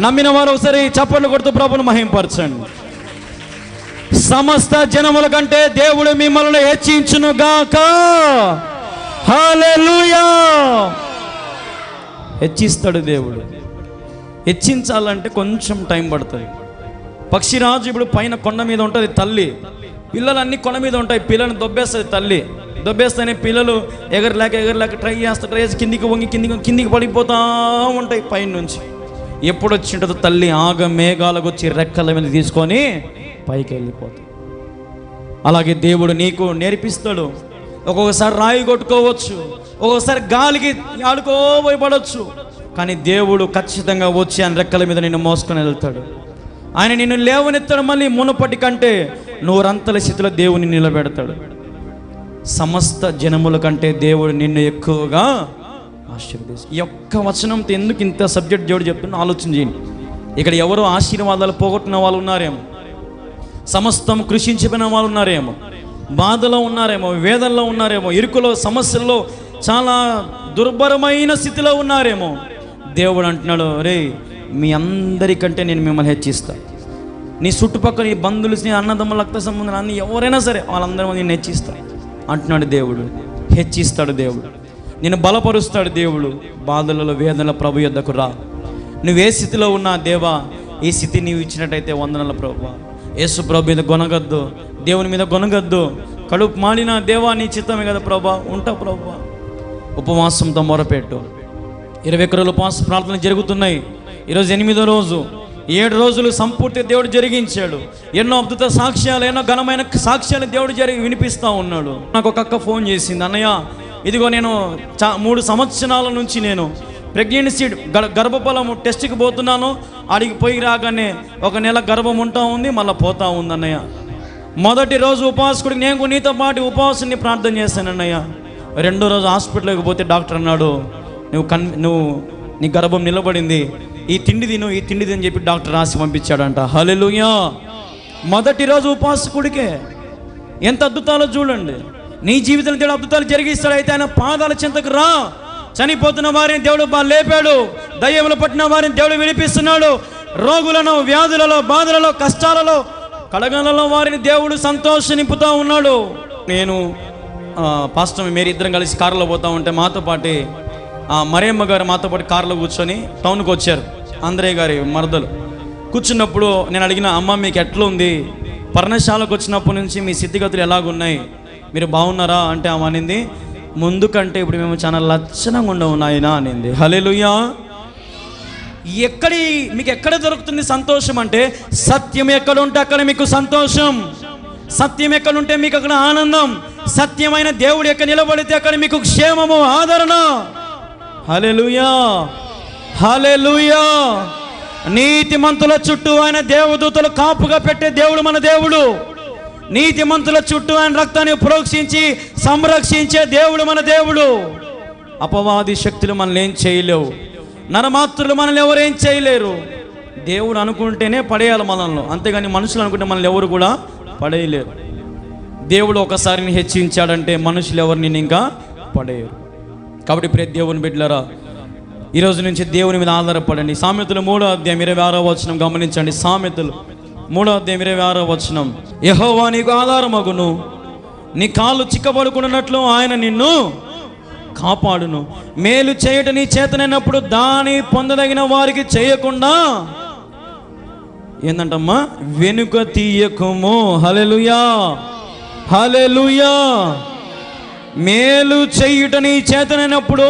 నమ్మిన వారు ఒకసారి చప్పట్లు కొడుతూ ప్రభువును మహింపరచండి. సమస్త జనముల కంటే దేవుడు మిమ్మల్ని హెచ్చించును గాక. హల్లెలూయా. హెచ్చిస్తాడు దేవుడు. హెచ్చించాలంటే కొంచెం టైం పడుతుంది. పక్షిరాజు ఇప్పుడు పైన కొండ మీద ఉంటుంది తల్లి, పిల్లలన్నీ కొండ మీద ఉంటాయి. పిల్లల్ని దొబ్బేస్తుంది తల్లి. దొబ్బేస్తేనే పిల్లలు ఎగరలేక ట్రై చేసి కిందికి వంగి కిందికి పడిపోతూ ఉంటాయి పైన నుంచి. ఎప్పుడు వచ్చి ఉంటుందో తల్లి ఆగ మేఘాలకు వచ్చి రెక్కల మీద తీసుకొని పైకి వెళ్ళిపోతుంది. అలాగే దేవుడు నీకు నేర్పిస్తాడు. ఒక్కొక్కసారి రాయి కొట్టుకోవచ్చు, ఒక్కొక్కసారి గాలికి ఆడుకోబోయి పడవచ్చు, కానీ దేవుడు ఖచ్చితంగా వచ్చి ఆయన రెక్కల మీద నిన్ను మోసుకొని వెళ్తాడు. ఆయన నిన్ను లేవనెత్తాడు. మళ్ళీ మునుపటి కంటే నూరంతల స్థితిలో దేవుని నిలబెడతాడు. సమస్త జనముల కంటే దేవుడు నిన్ను ఎక్కువగా ఆశీర్వదిస్తాడు. ఈ ఒక్క వచనంతో ఎందుకు ఇంత సబ్జెక్ట్ దేవుడు చెప్తున్నా ఆలోచన చేయండి. ఇక్కడ ఎవరో ఆశీర్వాదాలు పోగొట్టిన వాళ్ళు ఉన్నారేమో, సమస్తం కృషించిపోయిన వాళ్ళు ఉన్నారేమో, బాధలో ఉన్నారేమో, వేదనలో ఉన్నారేమో, ఇరుకులో సమస్యల్లో చాలా దుర్భరమైన స్థితిలో ఉన్నారేమో. దేవుడు అంటున్నాడు, రే మీ అందరికంటే నేను మిమ్మల్ని హెచ్చిస్తా. నీ చుట్టుపక్కల నీ బంధువులు, నీ అన్నదమ్ముల రక్త సంబంధాలు అన్ని ఎవరైనా సరే వాళ్ళందరూ నేను హెచ్చిస్తా అంటున్నాడు దేవుడు. హెచ్చిస్తాడు దేవుడు, నేను బలపరుస్తాడు దేవుడు. బాధలలో వేదనల ప్రభు యొద్దకు రా. నువ్వే స్థితిలో ఉన్నా, దేవా ఈ స్థితి నీవు ఇచ్చినట్టయితే వందనాల ప్రభువా. యేసు ప్రభు మీద గొనగద్దు, దేవుని మీద గొనగద్దు. కడుపు మాడిన దేవా నీ చిత్తమే కదా ప్రభా, ఉంటా ప్రభువా. ఉపవాసంతో మొరపెట్టు. 21 రోజులు ఉపవాస ప్రార్థనలు జరుగుతున్నాయి. ఈరోజు 8వ రోజు. 7 రోజులు సంపూర్తి దేవుడు జరిగించాడు. ఎన్నో అద్భుత సాక్ష్యాలు, ఎన్నో ఘనమైన సాక్ష్యాలు దేవుడు వినిపిస్తూ ఉన్నాడు. నాకు ఒక అక్క ఫోన్ చేసింది, అన్నయ్య ఇదిగో నేను 3 సంవత్సరాల నుంచి నేను ప్రెగ్నెన్సీ గర్భఫలం టెస్ట్కి పోతున్నాను. అడిగి పోయి రాగానే 1 నెల గర్భం ఉంటా ఉంది, మళ్ళీ పోతా ఉంది అన్నయ్య. మొదటి రోజు ఉపవాసకుడికి నేను నీతో పాటు ఉపవాసాన్ని ప్రార్థన చేశాను అన్నయ్య. 2వ రోజు హాస్పిటల్కి పోతే డాక్టర్ అన్నాడు, నువ్వు నీ గర్భం నిలబడింది, ఈ తిండి తిను అని చెప్పి డాక్టర్ రాసి పంపించాడంట. హల్లెలూయా. మొదటి రోజు ఉపవాసకుడికే ఎంత అద్భుతాలో చూడండి. నీ జీవితంలో దేవుడు అద్భుతాలు జరిగిస్తాడు. అయితే ఆయన పాదాల చెంతకు రా. చనిపోతున్న వారిని దేవుడు లేపాడు. దయ్యములు పట్టిన వారిని దేవుడు విడిపిస్తున్నాడు. రోగులను, వ్యాధులలో, బాధలలో, కష్టాలలో, కడగలలో వారిని దేవుడు సంతోష నింపుతూ ఉన్నాడు. నేను పాస్టర్ మేరీ ఇద్దరం కలిసి కారులో పోతా ఉంటే మాతో పాటు మరియమ్మ గారు మాతో పాటు కారులో కూర్చొని టౌన్కి వచ్చారు. ఆంధ్రయ్య గారి మరదలు. కూర్చున్నప్పుడు నేను అడిగిన, అమ్మ మీకు ఎట్లా ఉంది, పర్ణశాలకు వచ్చినప్పటి నుంచి మీ స్థితిగతులు ఎలాగున్నాయి, మీరు బాగున్నారా అంటే ఆమె అనింది, ముందు కంటే ఇప్పుడు మేము చాలా లక్షణంగా ఉండవు నాయనా అనింది. హల్లెలూయా. మీకు ఎక్కడ దొరుకుతుంది సంతోషం అంటే, సత్యం ఎక్కడ ఉంటే అక్కడ మీకు సంతోషం, సత్యం ఎక్కడ ఉంటే మీకు అక్కడ ఆనందం, సత్యమైన దేవుడు ఎక్కడ నిలబడితే అక్కడ మీకు క్షేమము, ఆదరణ. హల్లెలూయా, హల్లెలూయా. నీతిమంతుల చుట్టూ ఆయన దేవదూతలు కాపుగా పెట్టే దేవుడు మన దేవుడు. నీతిమంతుల చుట్టూ ఆయన రక్తాన్ని ప్రోక్షించి సంరక్షించే దేవుడు మన దేవుడు. అపవాది శక్తులు మనల్ని ఏం చేయలేవు, నరమాత్రులు మనల్ని ఎవరేం చేయలేరు. దేవుడు అనుకుంటేనే పడేయాలి మనల్ని, అంతేగాని మనుషులు అనుకుంటే మనల్ని ఎవరు కూడా పడేయలేరు. దేవుడు ఒకసారిని హెచ్చించాడంటే మనుషులు ఎవరిని ఇంకా పడేయరు. కాబట్టి ప్రతి దేవుని బిడ్డలారా, ఈరోజు నుంచి దేవుని మీద ఆధారపడండి. సామెతలు 3వ అధ్యాయం 26వ వచనం గమనించండి. సామెతలు 3వ అధ్యాయం 26వ వచనం, యెహోవా నీకు ఆధారమగును, నీ కాళ్ళు చిక్కబడుకున్నట్లు ఆయన నిన్ను కాపాడును, మేలు చేయట నీ చేతనైనప్పుడు దాని పొందదగిన వారికి చేయకుండా ఏందంటమ్మా, వెనుక తీయకుము. హల్లెలూయా, హల్లెలూయా. మేలు చేయుట నీ చేతనైనప్పుడు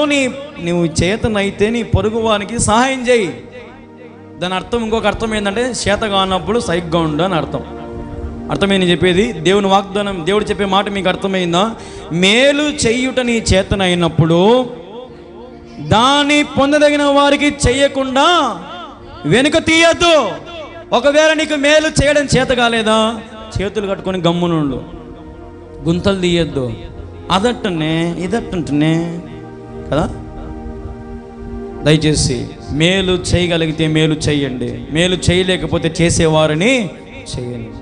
నువ్వు చేతనైతే నీ పొరుగు వానికి సహాయం చేయి. దాని అర్థం, ఇంకొక అర్థం ఏంటంటే, చేత కానప్పుడు సైగ్గా ఉండు అని అర్థం. అర్థమైంది చెప్పేది? దేవుని వాగ్దానం, దేవుడు చెప్పే మాట మీకు అర్థమైందా? మేలు చేయుట నీ చేతనైనప్పుడు దాన్ని పొందదగిన వారికి చేయకుండా వెనుక తీయద్దు. ఒకవేళ నీకు మేలు చేయడం చేత కాలేదా, చేతులు కట్టుకొని గమ్మునుండు, గుంతలు తీయద్దు. అదట్టనే ఇదట్టనే కదా. దయచేసి మేలు చేయగలిగితే మేలు చేయండి, మేలు చేయలేకపోతే చేసేవారిని చేయండి.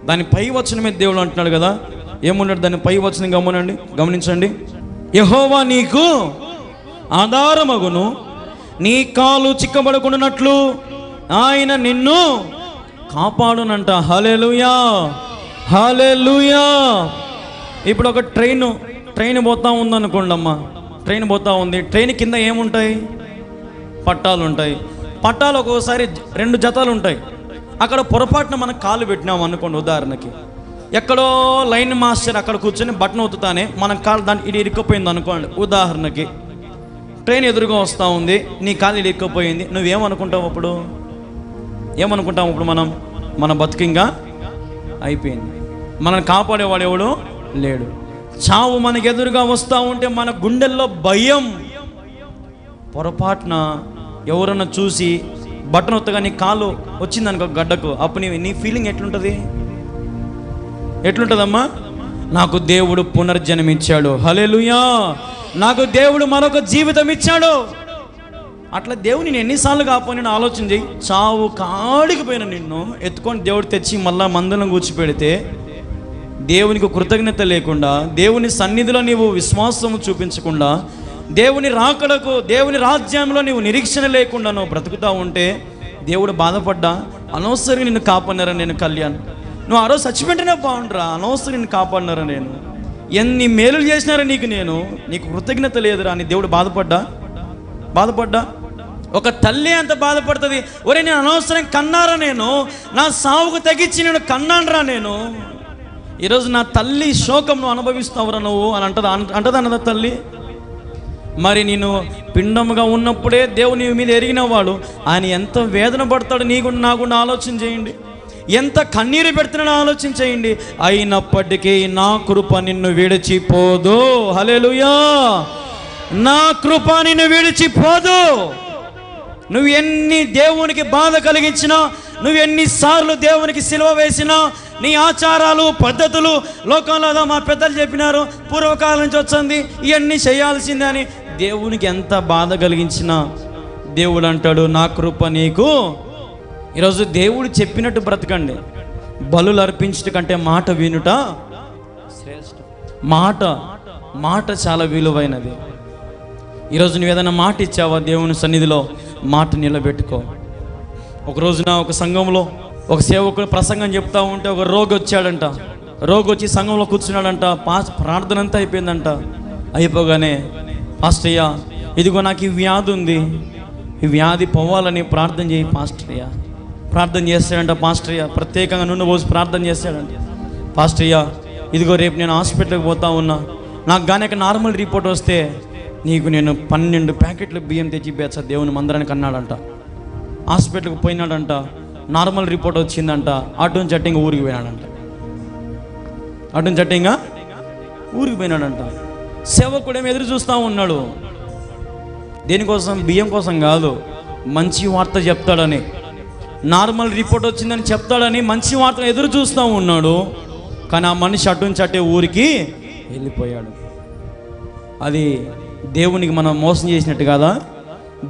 దాని పై వచనమే దేవుడు అంటున్నాడు కదా. ఏమున్నాడు దాని పై వచనం గమనించండి. యెహోవా నీకు ఆధారమగును, నీ కాలు చిక్కబడుకున్నట్లు ఆయన నిన్ను కాపాడునంట. హల్లెలూయా, హల్లెలూయా. ఇప్పుడు ఒక ట్రైన్ పోతా ఉందనుకోండి అమ్మా, ట్రైన్ పోతా ఉంది. ట్రైన్ కింద ఏముంటాయి? పట్టాలు ఉంటాయి. పట్టాలు ఒక్కోసారి 2 జతలు ఉంటాయి. అక్కడ పొరపాటున మనం కాలు పెట్టినాం అనుకోండి, ఉదాహరణకి ఎక్కడో లైన్ మాస్టర్ అక్కడ కూర్చొని బటన్ ఒత్తుతానే మన కాలు దాన్ని ఇది ఇరుక్కుపోయింది అనుకోండి. ఉదాహరణకి ట్రైన్ ఎదురుగా వస్తూ ఉంది, నీ కాలు ఇరుక్కుపోయింది. నువ్వేమనుకుంటావు అప్పుడు? ఏమనుకుంటాము అప్పుడు? మన బతుకింగా అయిపోయింది, మనల్ని కాపాడేవాడు ఎవడు లేడు. చావు మనకు ఎదురుగా వస్తూ ఉంటే మన గుండెల్లో భయం. పొరపాటున ఎవరన్నా చూసి బటన్ ఒత్తగా నీ కాలు వచ్చిందనుకో గడ్డకు, అప్పుడు నీ ఫీలింగ్ ఎట్లుంటుందమ్మా? నాకు దేవుడు పునర్జన్మించాడు, హల్లెలూయా, నాకు దేవుడు మరొక జీవితం ఇచ్చాడు. అట్లా దేవుని నేను ఎన్నిసార్లు కాకపోయినా ఆలోచన చేయి. చావు కాడికి పోయిన నిన్ను ఎత్తుకొని దేవుడు తెచ్చి మళ్ళా మందులను కూర్చిపెడితే, దేవునికి కృతజ్ఞత లేకుండా, దేవుని సన్నిధిలో నీవు విశ్వాసము చూపించకుండా, దేవుని రాకడకు, దేవుని రాజ్యంలో నీవు నిరీక్షణ లేకుండా నువ్వు బ్రతుకుతూ ఉంటే దేవుడు బాధపడ్డా? అనవసరంగా నిన్ను కాపాడినారా నేను కళ్యాణ్, నువ్వు ఆ రోజు చచ్చిపెట్టినా బాగుండరా, అనవసరం నిన్ను కాపాడినారా నేను, ఎన్ని మేలు చేసినారా నీకు కృతజ్ఞత లేదురా అని దేవుడు బాధపడ్డా? ఒక తల్లి అంత బాధపడుతుంది. ఒరే నేను అనవసరం కన్నారా, నేను నా సావుకు తగ్గించి నేను కన్నానరా నేను, ఈరోజు నా తల్లి శోకం నువ్వు అనుభవిస్తావురా నువ్వు అని అంటదా తల్లి? మరి నేను పిండముగా ఉన్నప్పుడే దేవుని మీద ఎరిగినవాడు ఆయన ఎంత వేదన పడతాడు నాకు ఆలోచన చేయండి, ఎంత కన్నీరు పెడుతున్నాడో ఆలోచన చేయండి. అయినప్పటికీ నా కృప నిన్ను విడిచిపోదు. హల్లెలూయా, నా కృప నిన్ను విడిచిపోదు. నువ్వు ఎన్ని దేవునికి బాధ కలిగించినా, నువ్వు ఎన్నిసార్లు దేవునికి సిలువ వేసినా, నీ ఆచారాలు పద్ధతులు లోకంలో మా పెద్దలు చెప్పినారు, పూర్వకాలం నుంచి వచ్చింది, ఇవన్నీ చేయాల్సిందే అని దేవునికి ఎంత బాధ కలిగించినా దేవుడు అంటాడు నా కృప నీకు. ఈరోజు దేవుడు చెప్పినట్టు బ్రతకండి. బలులు అర్పించట కంటే మాట వినుట శ్రేష్టం. మాట చాలా విలువైనది. ఈరోజు నువ్వు ఏదైనా మాట ఇచ్చావా దేవుని సన్నిధిలో, మాట నిలబెట్టుకో. ఒక రోజున ఒక సంఘంలో ఒక సేవకుడు ప్రసంగం చెప్తా ఉంటే ఒక రోగి వచ్చాడంట. రోగి వచ్చి సంఘంలో కూర్చున్నాడంట. ప్రార్థన అంతా అయిపోయిందంట. అయిపోగానే పాస్టయ్య ఇదిగో నాకు ఈ వ్యాధి ఉంది, ఈ వ్యాధి పోవాలని ప్రార్థన చేయి పాస్టయ్య. ప్రార్థన చేస్తాడంట పాస్టర్య్య, ప్రత్యేకంగా నూనె పోసి ప్రార్థన చేస్తాడంట. పాస్టర్య్య, ఇదిగో రేపు నేను హాస్పిటల్కి పోతా ఉన్నా, నాకు కానీ నార్మల్ రిపోర్ట్ వస్తే నీకు నేను 12 ప్యాకెట్లు బియ్యం తెచ్చి ఇప్పేస్తా దేవుని మందిరానికి అన్నాడంట. హాస్పిటల్కి పోయినాడంట, నార్మల్ రిపోర్ట్ వచ్చిందంట. అటు చట్టింగా ఊరికి పోయినాడంట. ఊరికి పోయినాడంట. సేవకుడేమో ఎదురు చూస్తూ ఉన్నాడు. దేనికోసం? బియ్యం కోసం కాదు, మంచి వార్త చెప్తాడని, నార్మల్ రిపోర్ట్ వచ్చిందని చెప్తాడని మంచి వార్త ఎదురు చూస్తూ ఉన్నాడు. కానీ ఆ మనిషి అటు ఊరికి వెళ్ళిపోయాడు. అది దేవునికి మనం మోసం చేసినట్టు కదా,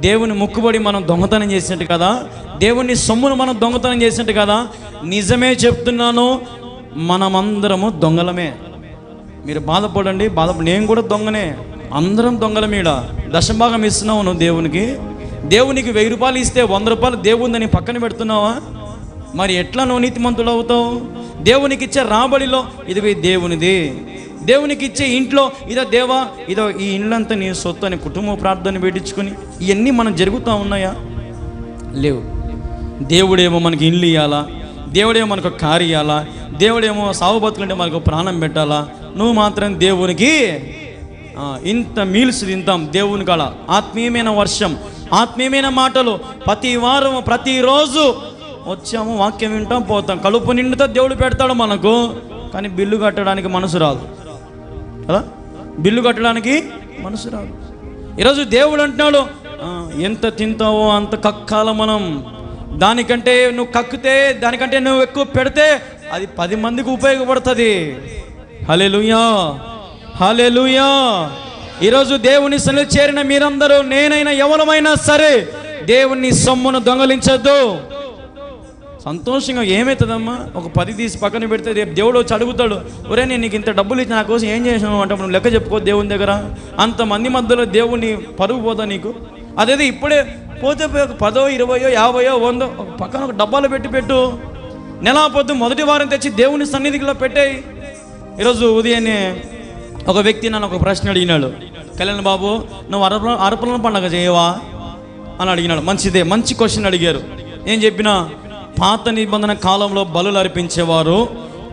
దేవుని ముక్కుబడి మనం దొంగతనం చేసినట్టు కదా, దేవుని సొమ్మును మనం దొంగతనం చేసినట్టు కదా. నిజమే చెప్తున్నాను, మనమందరము దొంగలమే. మీరు బాధపడండి, నేను కూడా దొంగనే, అందరం దొంగలమీడ. దశభాగం ఇస్తున్నావు నువ్వు దేవునికి 1000 రూపాయలు ఇస్తే 100 రూపాయలు దేవుందని పక్కన పెడుతున్నావా? మరి ఎట్లా నువ్వు నీతిమంతుడు అవుతావు? దేవునికి ఇచ్చే రాబడిలో ఇది దేవునిది, దేవునికి ఇచ్చే ఇంట్లో ఇదో దేవా, ఇదో ఈ ఇండ్లంతా నీ సొత్తు అని కుటుంబ ప్రార్థన పెట్టించుకొని ఇవన్నీ మనం జరుగుతూ ఉన్నాయా? లేవు. దేవుడేమో మనకి ఇండ్లు ఇవ్వాలా, దేవుడేమో మనకు కారు ఇవ్వాలా, దేవుడేమో సాగు బతుకుంటే మనకు ప్రాణం పెట్టాలా. నువ్వు మాత్రం దేవునికి ఇంత మీల్స్ తింటాం. దేవుని కాడ ఆత్మీయమైన వర్షం, ఆత్మీయమైన మాటలు ప్రతి వారం ప్రతిరోజు వచ్చాము, వాక్యం వింటాం, పోతాం, కడుపు నిండుతో దేవుడు పెడతాడు మనకు. కానీ బిల్లు కట్టడానికి మనసు రాదు కదా, బిల్లు కట్టడానికి మనసు రాదు. ఈరోజు దేవుడు అంటున్నాడు, ఎంత తింటావో అంత కక్కాల మనం. దానికంటే నువ్వు కక్కితే, దానికంటే నువ్వు ఎక్కువ పెడితే అది 10 మందికి ఉపయోగపడుతుంది. హల్లెలూయా, హల్లెలూయా. ఈరోజు దేవుని సన్నిధిలో చేరిన మీరందరూ, నేనైనా ఎవరమైనా సరే, దేవుని సొమ్మును దొంగలించద్దు. సంతోషంగా ఏమవుతుందమ్మా, ఒక 10 తీసి పక్కన పెడితే రేపు దేవుడు వచ్చి అడుగుతాడు, ఒరే నేను నీకు ఇంత డబ్బులు ఇచ్చి నా కోసం ఏం చేసాను అంటే నువ్వు లెక్క చెప్పుకో దేవుని దగ్గర. అంతమంది మధ్యలో దేవుని పరుగు పోతా నీకు. అదేదో ఇప్పుడే పోతే 10, 20, 50, 100 ఒక పక్కన ఒక డబ్బాలు పెట్టు. నెలా పొద్దు మొదటి వారం తెచ్చి దేవుని సన్నిధిలో పెట్టాయి. ఈరోజు ఉదయాన్నే ఒక వ్యక్తి నన్ను ఒక ప్రశ్న అడిగినాడు, కళ్యాణ్ బాబు నువ్వు అర్పణ పండుగ చేయవా అని అడిగినాడు. మంచిదే, మంచి క్వశ్చన్ అడిగారు. నేను చెప్పిన, పాత నిబంధన కాలంలో బలులు అర్పించేవారు,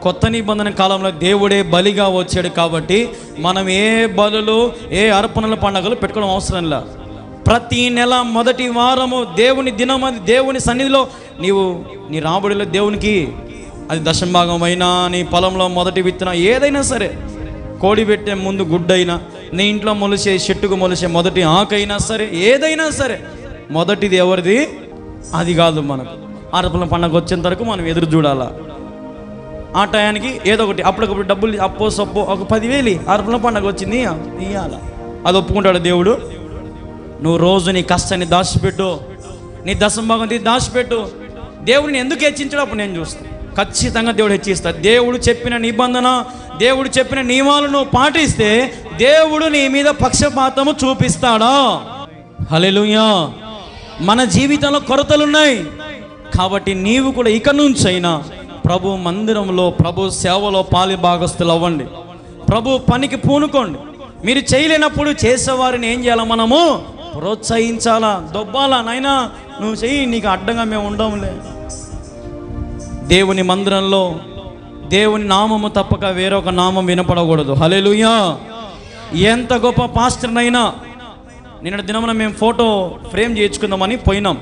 కొత్త నిబంధన కాలంలో దేవుడే బలిగా వచ్చాడు. కాబట్టి మనం ఏ బలులు, ఏ అర్పణల పండుగలు పెట్టుకోవడం అవసరం లే. ప్రతి నెల మొదటి వారము దేవుని దినం, అది దేవుని సన్నిధిలో నీవు నీ రాబడిలో దేవునికి, అది దశభాగం అయినా, నీ పొలంలో మొదటి విత్తనం ఏదైనా సరే, కోడి పెట్టే ముందు గుడ్డైనా, నీ ఇంట్లో మొలిసే చెట్టుకు మొలిసే మొదటి ఆకైనా సరే, ఏదైనా సరే మొదటిది ఎవరిది? అది కాదు. మనకు అర్పణ పండుగ వచ్చేంత వరకు మనం ఎదురు చూడాలా. ఆ టయానికి ఏదో ఒకటి అప్పటికప్పుడు డబ్బులు అప్పో సప్పో ఒక 10,000 అర్పణ పండుగ వచ్చింది ఇవ్వాలా. అది ఒప్పుకుంటాడు దేవుడు? నువ్వు రోజు నీ కష్టాన్ని దాచిపెట్టు, నీ దశభాగం దాచిపెట్టు. దేవుడిని ఎందుకు హెచ్చించాడు అప్పుడు నేను చూస్తాను. ఖచ్చితంగా దేవుడు హెచ్చిస్తాడు. దేవుడు చెప్పిన నిబంధన, దేవుడు చెప్పిన నియమాలను పాటిస్తే దేవుడు నీ మీద పక్షపాతము చూపిస్తాడా? హల్లెలూయా. మన జీవితంలో కొరతలున్నాయి కాబట్టి నీవు కూడా ఇక నుంచైనా ప్రభు మందిరంలో, ప్రభు సేవలో పాలి భాగస్తులు అవ్వండి. ప్రభు పనికి పూనుకోండి. మీరు చేయలేనప్పుడు చేసేవారిని ఏం చేయాలా? మనము ప్రోత్సహించాలా, దొబ్బాలా. నాయనా నువ్వు చెయ్యి, నీకు అడ్డంగా మేము ఉండములే. దేవుని మందిరంలో దేవుని నామము తప్పక వేరొక నామం వినపడకూడదు. హల్లెలూయా. ఎంత గొప్ప పాస్టర్నైనా, నిన్న దినమున మేము ఫోటో ఫ్రేమ్ చేయించుకుందామని పోయినాం.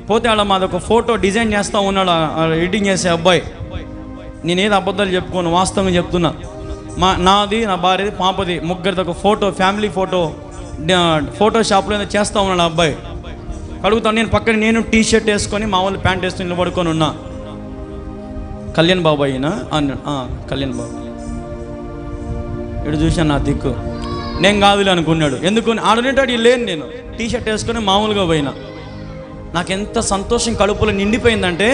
పోతే ఆడ మాదొక ఫోటో డిజైన్ చేస్తూ ఉన్నాడు ఎడిటింగ్ చేసే అబ్బాయి. నేనేది అబద్ధాలు చెప్పుకోను, వాస్తవంగా చెప్తున్నా. నాది, నా భార్యది, పాపది, ముగ్గురిది ఒక ఫోటో, ఫ్యామిలీ ఫోటో షాప్లో ఏదో చేస్తూ ఉన్నాడు ఆ అబ్బాయి. అడుగుతాను, నేను పక్కన నేను టీ షర్ట్ వేసుకొని మామూలు ప్యాంట్ వేసుకొని నిలబడుకొని ఉన్నా. కళ్యాణ్ బాబు అయినా అన్నాడు. కళ్యాణ్ బాబు ఇటు చూశాను, నా దిక్కు నేను కాదులే అనుకున్నాడు. ఎందుకు ఆడనేటాడు లేను, నేను టీ షర్ట్ వేసుకొని మామూలుగా పోయినా. నాకు ఎంత సంతోషం కడుపులో నిండిపోయిందంటే,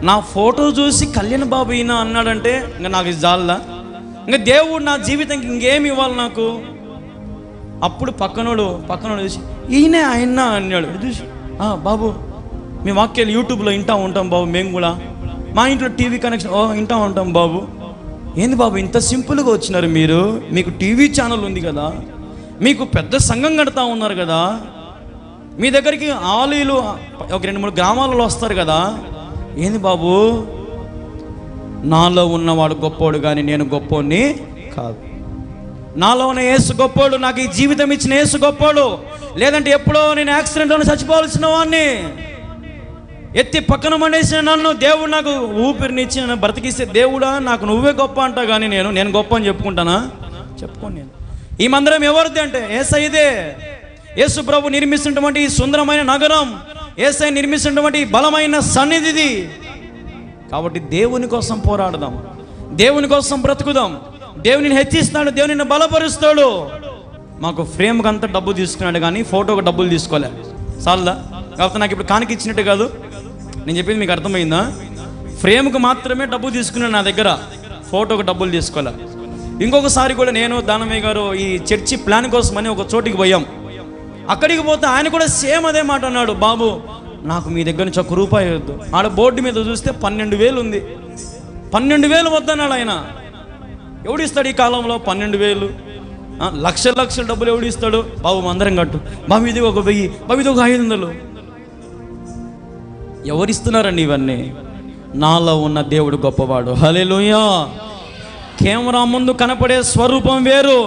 నా ఫోటో చూసి కళ్యాణ్ బాబు అయినా అన్నాడంటే ఇంకా నాకు ఇది జాలదా? ఇంకా దేవుడు నా జీవితానికి ఇంకేమి ఇవ్వాలి నాకు? అప్పుడు పక్కనోడు చూసి ఈయనే ఆయన అన్నాడు. చూసి బాబు మీ వాక్యాలు యూట్యూబ్లో వింటూ ఉంటాం బాబు, మేము కూడా మా ఇంట్లో టీవీ కనెక్షన్ వింటూ ఉంటాం బాబు. ఏంది బాబు ఇంత సింపుల్గా వచ్చినారు మీరు? మీకు టీవీ ఛానల్ ఉంది కదా, మీకు పెద్ద సంఘం కడతా ఉన్నారు కదా, మీ దగ్గరికి ఆలీలు ఒక 2-3 గ్రామాలలో వస్తారు కదా, ఏంది బాబు, నాలో ఉన్నవాడు గొప్పోడు కానీ నేను గొప్పోడిని కాదు. నాలో ఉన్న యేసు గొప్పోడు, నాకు ఈ జీవితం ఇచ్చిన యేసు గొప్పోడు. లేదంటే ఎప్పుడో నేను యాక్సిడెంట్లో చచ్చిపోవాల్సిన వాడిని, ఎత్తి పక్కన పడేసిన నన్ను దేవుడు నాకు ఊపిరినిచ్చి నన్ను బ్రతికిస్తే దేవుడా నాకు నువ్వే గొప్ప అంటా. కానీ నేను గొప్ప అని చెప్పుకుంటానా? చెప్పుకోను. నేను ఈ మందిరం ఎవరిది అంటే యేసయ్యదే. యేసు ప్రభు నిర్మిస్తున్నటువంటి ఈ సుందరమైన నగరం, యేసయ్య నిర్మిస్తున్నటువంటి బలమైన సన్నిధిది. కాబట్టి దేవుని కోసం పోరాడదాం, దేవుని కోసం బ్రతుకుదాం. దేవునిని హెచ్చిస్తాడు, దేవునిని బలపరుస్తాడు. మాకు ఫ్రేమ్కి అంతా డబ్బు తీసుకున్నాడు కానీ ఫోటోకి డబ్బులు తీసుకోలే. చాలదా? కాకపోతే నాకు ఇప్పుడు కానికి ఇచ్చినట్టు కాదు, నేను చెప్పింది మీకు అర్థమైందా? ఫ్రేమ్కి మాత్రమే డబ్బు తీసుకున్నాను నా దగ్గర, ఫోటోకి డబ్బులు తీసుకోలే. ఇంకొకసారి కూడా నేను దానమయ్య గారు ఈ చర్చి ప్లాన్ కోసమని ఒక చోటికి పోయాం. అక్కడికి పోతే ఆయన కూడా సేమ్ అదే మాట అన్నాడు, బాబు నాకు మీ దగ్గర నుంచి ₹1 వద్దు. ఆడ బోర్డు మీద చూస్తే 12,000 ఉంది. 12,000 వద్దన్నాడు ఆయన. ఎవడిస్తాడు ఈ కాలంలో 12,000? లక్షల డబ్బులు ఎవడిస్తాడు? బాబు అందరం కట్టు, బాబు ఇది ఒక 1000, బాబు ఇది ఒక 500. ఎవరిస్తున్నారండి ఇవన్నీ? నాలో ఉన్న దేవుడు గొప్పవాడు. హల్లెలూయా. కెమెరా ముందు కనపడే స్వరూపం వేరు,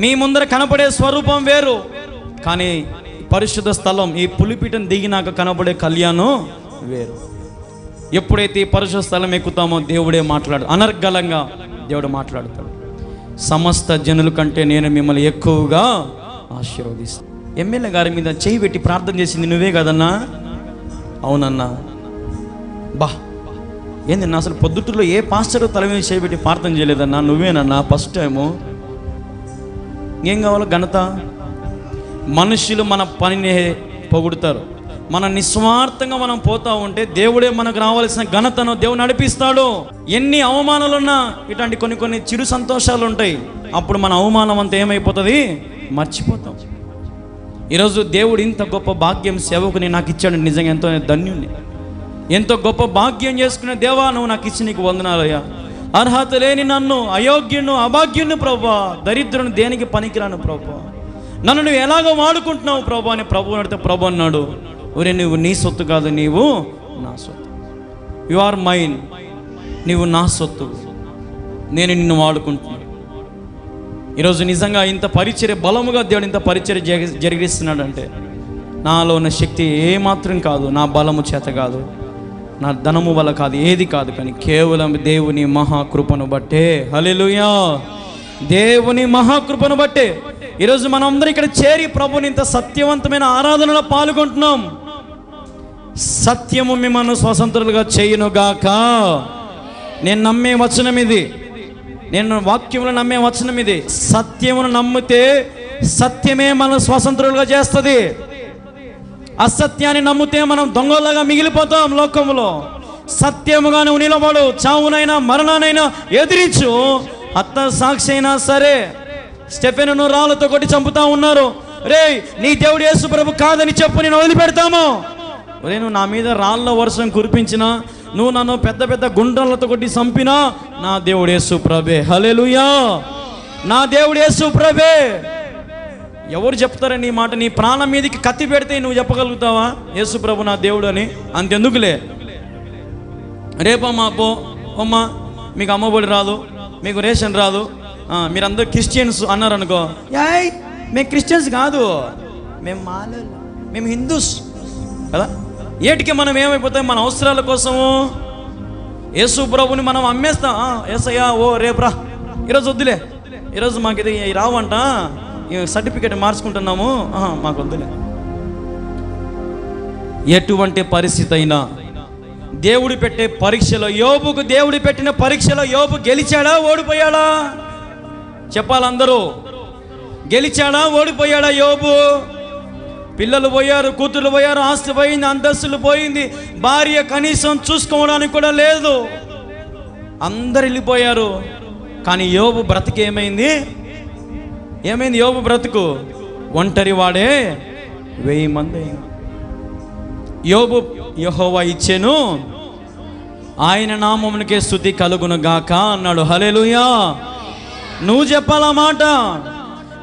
మీ ముందర కనపడే స్వరూపం వేరు. కానీ పరిశుద్ధ స్థలం, ఈ పులిపీఠం దిగినాక కనపడే కళ్యాణం వేరు. ఎప్పుడైతే ఈ పరిశుద్ధ స్థలం ఎక్కుతామో దేవుడే అనర్గళంగా దేవుడు మాట్లాడతాడు. సమస్త జనుల కంటే నేను మిమ్మల్ని ఎక్కువగా ఆశీర్వదిస్తాను. ఎమ్మెల్యే గారి మీద చేయి పెట్టి ప్రార్థన చేసింది నువ్వే కదన్నా? అవునన్నా. బా ఏందన్నా, అసలు పొద్దుటూరులో ఏ పాస్టర్ తల మీద చేయి పెట్టి ప్రార్థన చేయలేదన్నా? నువ్వేనన్నా ఫస్ట్ టైము. ఏం కావాలో ఘనత? మనుషులు మన పనిని పొగుడుతారు, మన నిస్వార్థంగా మనం పోతా ఉంటే దేవుడే మనకు రావాల్సిన ఘనతను దేవుడు నడిపిస్తాడు. ఎన్ని అవమానాలున్నా ఇట్లాంటి కొన్ని చిరు సంతోషాలు ఉంటాయి. అప్పుడు మన అవమానం అంతా ఏమైపోతుంది? మర్చిపోతాం. ఈరోజు దేవుడు ఇంత గొప్ప భాగ్యం సేవకుని నాకు ఇచ్చాడు. నిజంగా ఎంతో ధన్యుణ్ణి. ఎంతో గొప్ప భాగ్యం చేసుకునే దేవా, నువ్వు నాకు ఇచ్చి నీకు వందనాలయ్యా. అర్హత లేని నన్ను, అయోగ్యును అభాగ్యుని ప్రభా, దరిద్రుని దేనికి పనికిరాను ప్రభా, నన్ను నువ్వు ఎలాగో వాడుకుంటున్నావు ప్రభా అని ప్రభు అడితే ప్రభు అన్నాడు, ఒరే నువ్వు నీ సొత్తు కాదు, నీవు నా సొత్తు. యు ఆర్ మైన్, నీవు నా సొత్తు, నేను నిన్ను వాడుకుంటున్నాను. ఈరోజు నిజంగా ఇంత పరిచర్య బలముగా దేవుడు ఇంత పరిచర్య జరిగిస్తున్నాడంటే నాలో ఉన్న శక్తి ఏమాత్రం కాదు, నా బలము చేత కాదు, నా ధనము వల్ల కాదు, ఏది కాదు, కానీ కేవలం దేవుని మహాకృపను బట్టే. హల్లెలూయా. దేవుని మహాకృపను బట్టే ఈరోజు మనం అందరం ఇక్కడ చేరి ప్రభుని ఇంత సత్యవంతమైన ఆరాధనలో పాల్గొంటున్నాం. సత్యము మిమ్మల్ని స్వతంత్రులుగా చేయునుగాక. నేను నమ్మే వచనం ఇది, నేను వాక్యములు నమ్మే వచనం ఇది. సత్యమును నమ్మితే సత్యమే మనం స్వతంత్రులుగా చేస్తుంది. అసత్యాన్ని నమ్మితే మనం దొంగలాగా మిగిలిపోతాం లోకంలో. సత్యముగా నువ్వు నిలబడు, చావునైనా మరణానైనా ఎదిరించు. హత్త సాక్షి అయినా సరే, స్టెఫెనును రాళ్ళతో కొట్టి చంపుతా ఉన్నారు. రే నీ దేవుడు యేసు ప్రభు కాదని చెప్పు, నేను వదిలిపెడతాము. రే నువ్వు నా మీద రాళ్ళ వర్షం కురిపించినా, నువ్వు నన్ను పెద్ద పెద్ద గుండ్రలతో కొట్టి చంపినా, నా దేవుడు యేసు ప్రభే. హల్లెలూయా. నా దేవుడు యేసు ప్రభే. ఎవరు చెప్తారని ఈ మాట? నీ ప్రాణం మీదకి కత్తి పెడితే నువ్వు చెప్పగలుగుతావా యేసు ప్రభు నా దేవుడు అని? అంతెందుకులే, రేపమ్మా పో అమ్మా మీకు అమ్మఒడి రాదు, మీకు రేషన్ రాదు, మీరందరూ క్రిస్టియన్స్ అన్నారు అనుకో, యాయ్ మేము క్రిస్టియన్స్ కాదు, మేము మాలలు, మేము హిందూస్ కదా. ఏటికి మనం ఏమైపోతాం? మన అవసరాల కోసము యేసు ప్రభుని మనం అమ్మేస్తాం. యేసయ్యా ఓ రేపు రా, ఈరోజు వద్దులే, ఈరోజు మాకు ఇది రావంట, సర్టిఫికేట్ మార్చుకుంటున్నాము, మాకు వద్దులే. ఎటువంటి పరిస్థితి అయినా దేవుడు పెట్టే పరీక్షలో, యోబుకు దేవుడు పెట్టిన పరీక్షలో యోబు గెలిచాడా ఓడిపోయాడా? చెప్పాలందరూ. గెలిచాడా ఓడిపోయాడా యోబు? పిల్లలు పోయారు, కూతురు పోయారు, ఆస్తి పోయింది, అంతస్తులు పోయింది, భార్య కనీసం చూసుకోవడానికి కూడా లేదు, అందరు వెళ్ళిపోయారు. కానీ యోబు బ్రతికి ఏమైంది? యోబు బ్రతుకు? ఒంటరి వాడే 1000 మంది. యోబు యెహోవా ఇచ్చెను, ఆయన నామమునకే స్తుతి కలుగును గాక అన్నాడు. హల్లెలూయా. నువ్వు చెప్పాలా మాట?